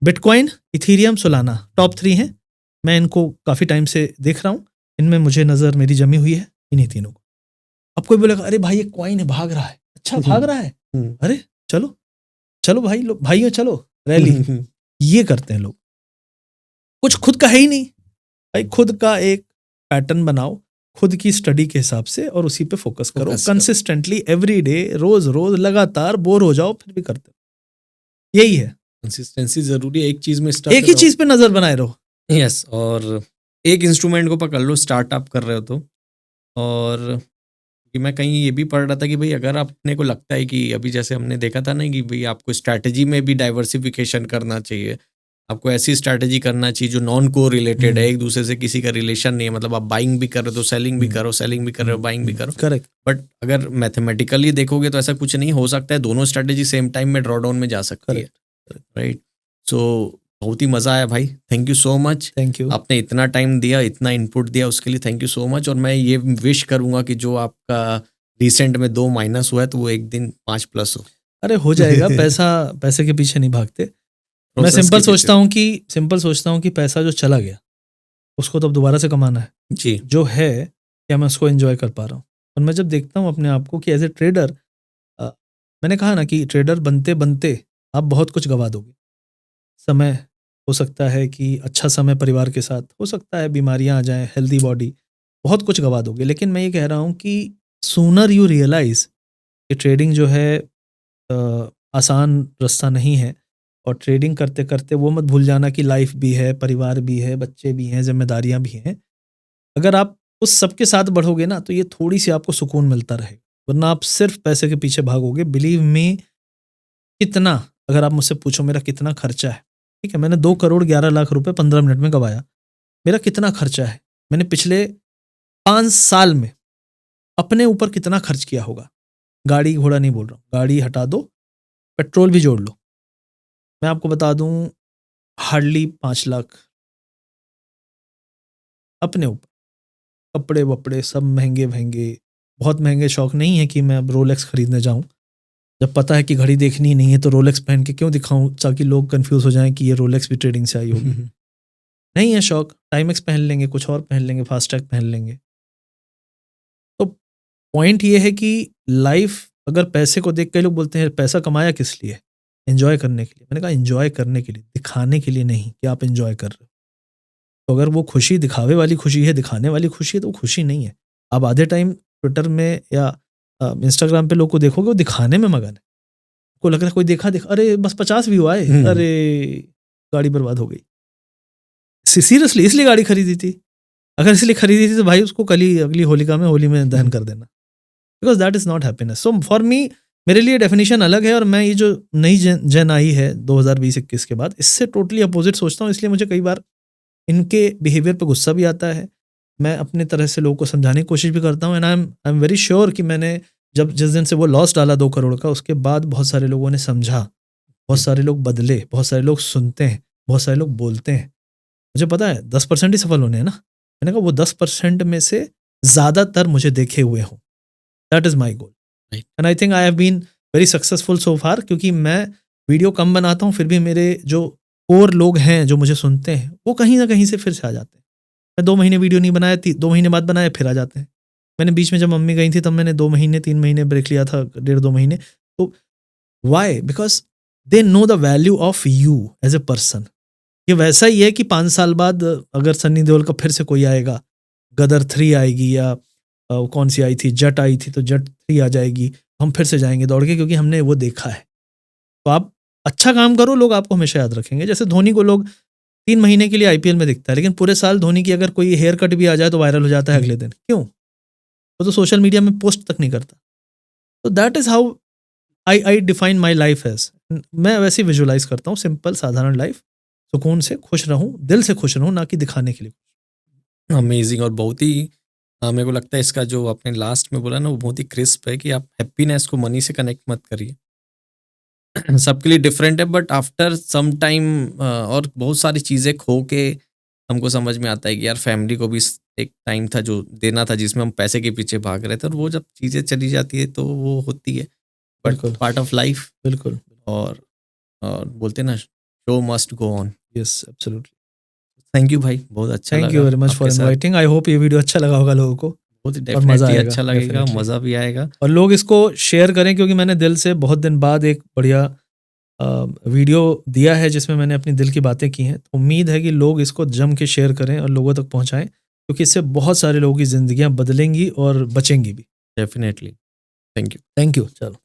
बिटकॉइन, इथीरियम, सोलाना, टॉप 3 हैं। मैं इनको काफी टाइम से देख रहा हूँ, इनमें मुझे नजर मेरी जमी हुई है, इन्हीं तीनों को। अब कोई बोलेगा अरे भाई ये कॉइन है, भाग रहा है, अच्छा भाग रहा है, अरे चलो चलो भाई, लो भाइयों चलो रैली। ये करते हैं लोग, कुछ खुद का है ही नहीं भाई। खुद का एक पैटर्न बनाओ, खुद की स्टडी के हिसाब से, और उसी पे फोकस करो कंसिस्टेंटली, एवरी डे, रोज रोज लगातार, बोर हो जाओ फिर भी करते हो। यही है, कंसिस्टेंसी जरूरी है। एक चीज में एक ही चीज पे नजर बनाए रहो। यस, और एक इंस्ट्रूमेंट को पकड़ लो, स्टार्टअप कर रहे हो तो। और कि मैं कहीं ये भी पढ़ रहा था कि भाई अगर अपने को लगता है कि अभी जैसे हमने देखा था ना कि भाई आपको स्ट्रैटेजी में भी डाइवर्सिफिकेशन करना चाहिए, आपको ऐसी स्ट्रैटेजी करना चाहिए जो नॉन को रिलेटेड है, एक दूसरे से किसी का रिलेशन नहीं है। मतलब आप बाइंग भी कर रहे हो तो सेलिंग भी करो, सेलिंग भी कर रहे हो बाइंग भी करो, करेक्ट। बट अगर मैथमेटिकली देखोगे तो ऐसा कुछ नहीं हो सकता है, दोनों स्ट्रैटेजी सेम टाइम में ड्रॉ डाउन में जा सकती है, राइट। सो बहुत ही मजा आया भाई, thank you so much. Thank you, आपने इतना टाइम दिया, इतना इनपुट दिया, उसके लिए थैंक यू सो मच। और मैं ये विश करूंगा कि जो आपका रिसेंट में 2 माइनस हुआ है तो वो एक दिन 5 प्लस हो। अरे हो जाएगा। पैसे के पीछे नहीं भागते। मैं सिंपल सोचता हूँ कि पैसा जो चला गया उसको तो अब दोबारा से कमाना है जी, जो है क्या मैं उसको एंजॉय कर पा रहा हूँ। और मैं जब देखता हूँ अपने आप को कि एज ए ट्रेडर, मैंने कहा ना कि ट्रेडर बनते बनते आप बहुत कुछ गवा दोगे। समय हो सकता है कि अच्छा समय परिवार के साथ, हो सकता है बीमारियां आ जाएं, हेल्दी बॉडी, बहुत कुछ गवा दोगे। लेकिन मैं ये कह रहा हूँ कि सूनर यू रियलाइज कि ट्रेडिंग जो है आसान रास्ता नहीं है। और ट्रेडिंग करते करते वो मत भूल जाना कि लाइफ भी है, परिवार भी है, बच्चे भी हैं, जिम्मेदारियां भी हैं। अगर आप उस सबके साथ बढ़ोगे ना तो ये थोड़ी सी आपको सुकून मिलता रहेगा, वरना आप सिर्फ पैसे के पीछे भागोगे। बिलीव मी, कितना, अगर आप मुझसे पूछो मेरा कितना खर्चा है, ठीक है, मैंने 2 करोड़ 11 लाख रुपए 15 मिनट में गवाया। मेरा कितना खर्चा है, मैंने पिछले 5 साल में अपने ऊपर कितना खर्च किया होगा। गाड़ी घोड़ा नहीं बोल रहा हूँ, गाड़ी हटा दो, पेट्रोल भी जोड़ लो, मैं आपको बता दूं हार्डली 5 लाख अपने ऊपर। कपड़े वपड़े सब महंगे महंगे, बहुत महंगे शौक नहीं है कि मैं अब रोलेक्स खरीदने जाऊं। जब पता है कि घड़ी देखनी ही नहीं है तो रोलेक्स पहन के क्यों दिखाऊं, ताकि लोग कंफ्यूज हो जाएं कि ये रोलेक्स भी ट्रेडिंग से आई होगी। नहीं है शौक, टाइमेक्स पहन लेंगे, कुछ और पहन लेंगे, फास्टैग पहन लेंगे। तो पॉइंट ये है कि लाइफ अगर पैसे को देख के, लोग बोलते हैं पैसा कमाया किस लिए, एंजॉय करने के लिए। मैंने कहा एंजॉय करने के लिए, दिखाने के लिए नहीं कि आप एंजॉय कर रहे हो। तो अगर वो खुशी दिखावे वाली खुशी है, दिखाने वाली खुशी है, तो वो खुशी नहीं है। आप आधे टाइम ट्विटर में या इंस्टाग्राम पे लोग को देखोगे वो दिखाने में मगन है। को लग रहा है कोई देखा, अरे बस 50 व्यू आए, अरे गाड़ी बर्बाद हो गई। सीरियसली इसलिए गाड़ी खरीदी थी। अगर इसलिए खरीदी थी तो भाई उसको कल ही अगली होली में दहन कर देना, because that is not happiness. So for me, मेरे लिए डेफिनेशन अलग है। और मैं ये जो नई जन आई है 2020-21 के बाद, इससे टोटली अपोजिट सोचता हूँ। इसलिए मुझे कई बार इनके बिहेवियर पे गुस्सा भी आता है। मैं अपने तरह से लोगों को समझाने की कोशिश भी करता हूँ। And I am very sure कि मैंने जिस दिन से वो लॉस डाला 2 करोड़ का, उसके बाद बहुत सारे लोगों ने समझा, बहुत सारे लोग बदले, बहुत सारे लोग सुनते हैं, बहुत सारे लोग बोलते हैं। मुझे पता है 10% ही सफल होने हैं ना। मैंने कहा वो 10% में से ज़्यादातर मुझे देखे हुए हों, that is my goal. Right. And I think I have been very successful so far, क्योंकि मैं वीडियो कम बनाता हूँ फिर भी मेरे जो कोर लोग हैं जो मुझे सुनते हैं वो कहीं ना कहीं से फिर से आ जाते हैं। मैं 2 महीने वीडियो नहीं बनाया, 2 महीने बाद बनाया, फिर आ जाते हैं। मैंने बीच में जब मम्मी गई थी तब मैंने 2 महीने 3 महीने ब्रेक लिया था, 1.5-2 महीने। तो why? Because they know the value of you as a person. ये वैसा ही है कि 5 साल बाद अगर सन्नी देओल का फिर से कोई आएगा, गदर 3 आएगी या कौन सी आई थी, जट आई थी, तो जट 3 आ जाएगी, हम फिर से जाएंगे दौड़ के, क्योंकि हमने वो देखा है। तो आप अच्छा काम करो, लोग आपको हमेशा याद रखेंगे। जैसे धोनी को लोग 3 महीने के लिए आईपीएल में दिखता है, लेकिन पूरे साल धोनी की अगर कोई हेयर कट भी आ जाए तो वायरल हो जाता है अगले दिन। क्यों? वो तो सोशल मीडिया में पोस्ट तक नहीं करता। तो that is how I define my life as. मैं वैसे ही विजुअलाइज करता हूँ, सिंपल साधारण लाइफ, सुकून से खुश रहूँ, दिल से खुश रहूँ, ना कि दिखाने के लिए। अमेजिंग। और बहुत ही मेरे को लगता है इसका जो आपने लास्ट में बोला ना वो बहुत ही क्रिस्प है कि आप हैप्पीनेस को मनी से कनेक्ट मत करिए। सबके लिए डिफरेंट है, बट आफ्टर सम टाइम और बहुत सारी चीज़ें खो के हमको समझ में आता है कि यार फैमिली को भी एक टाइम था जो देना था, जिसमें हम पैसे के पीछे भाग रहे थे, और वो जब चीज़ें चली जाती है तो वो होती है, बट बिल्कुल। Part of life. बिल्कुल। और बोलते हैं ना, show must go on. Yes, absolutely. Thank you भाई, बहुत अच्छा थैंक लगा यू वेरी मच फॉर आपके साथ। इनवाइटिंग। आई होप ये वीडियो अच्छा लगा होगा लोगों को, बहुत ही और मज़ा डेफिनेटली आएगा, अच्छा लगेगा, definitely। मज़ा भी आएगा। और लोग इसको शेयर करें, क्योंकि मैंने दिल से बहुत दिन बाद एक बढ़िया वीडियो दिया है जिसमें मैंने अपनी दिल की बातें की हैं। तो उम्मीद है कि लोग इसको जम के शेयर करें और लोगों तक पहुंचाएं, क्योंकि इससे बहुत सारे लोगों की ज़िंदगियां बदलेंगी और बचेंगी भी। Definitely. Thank you. Thank you. चलो।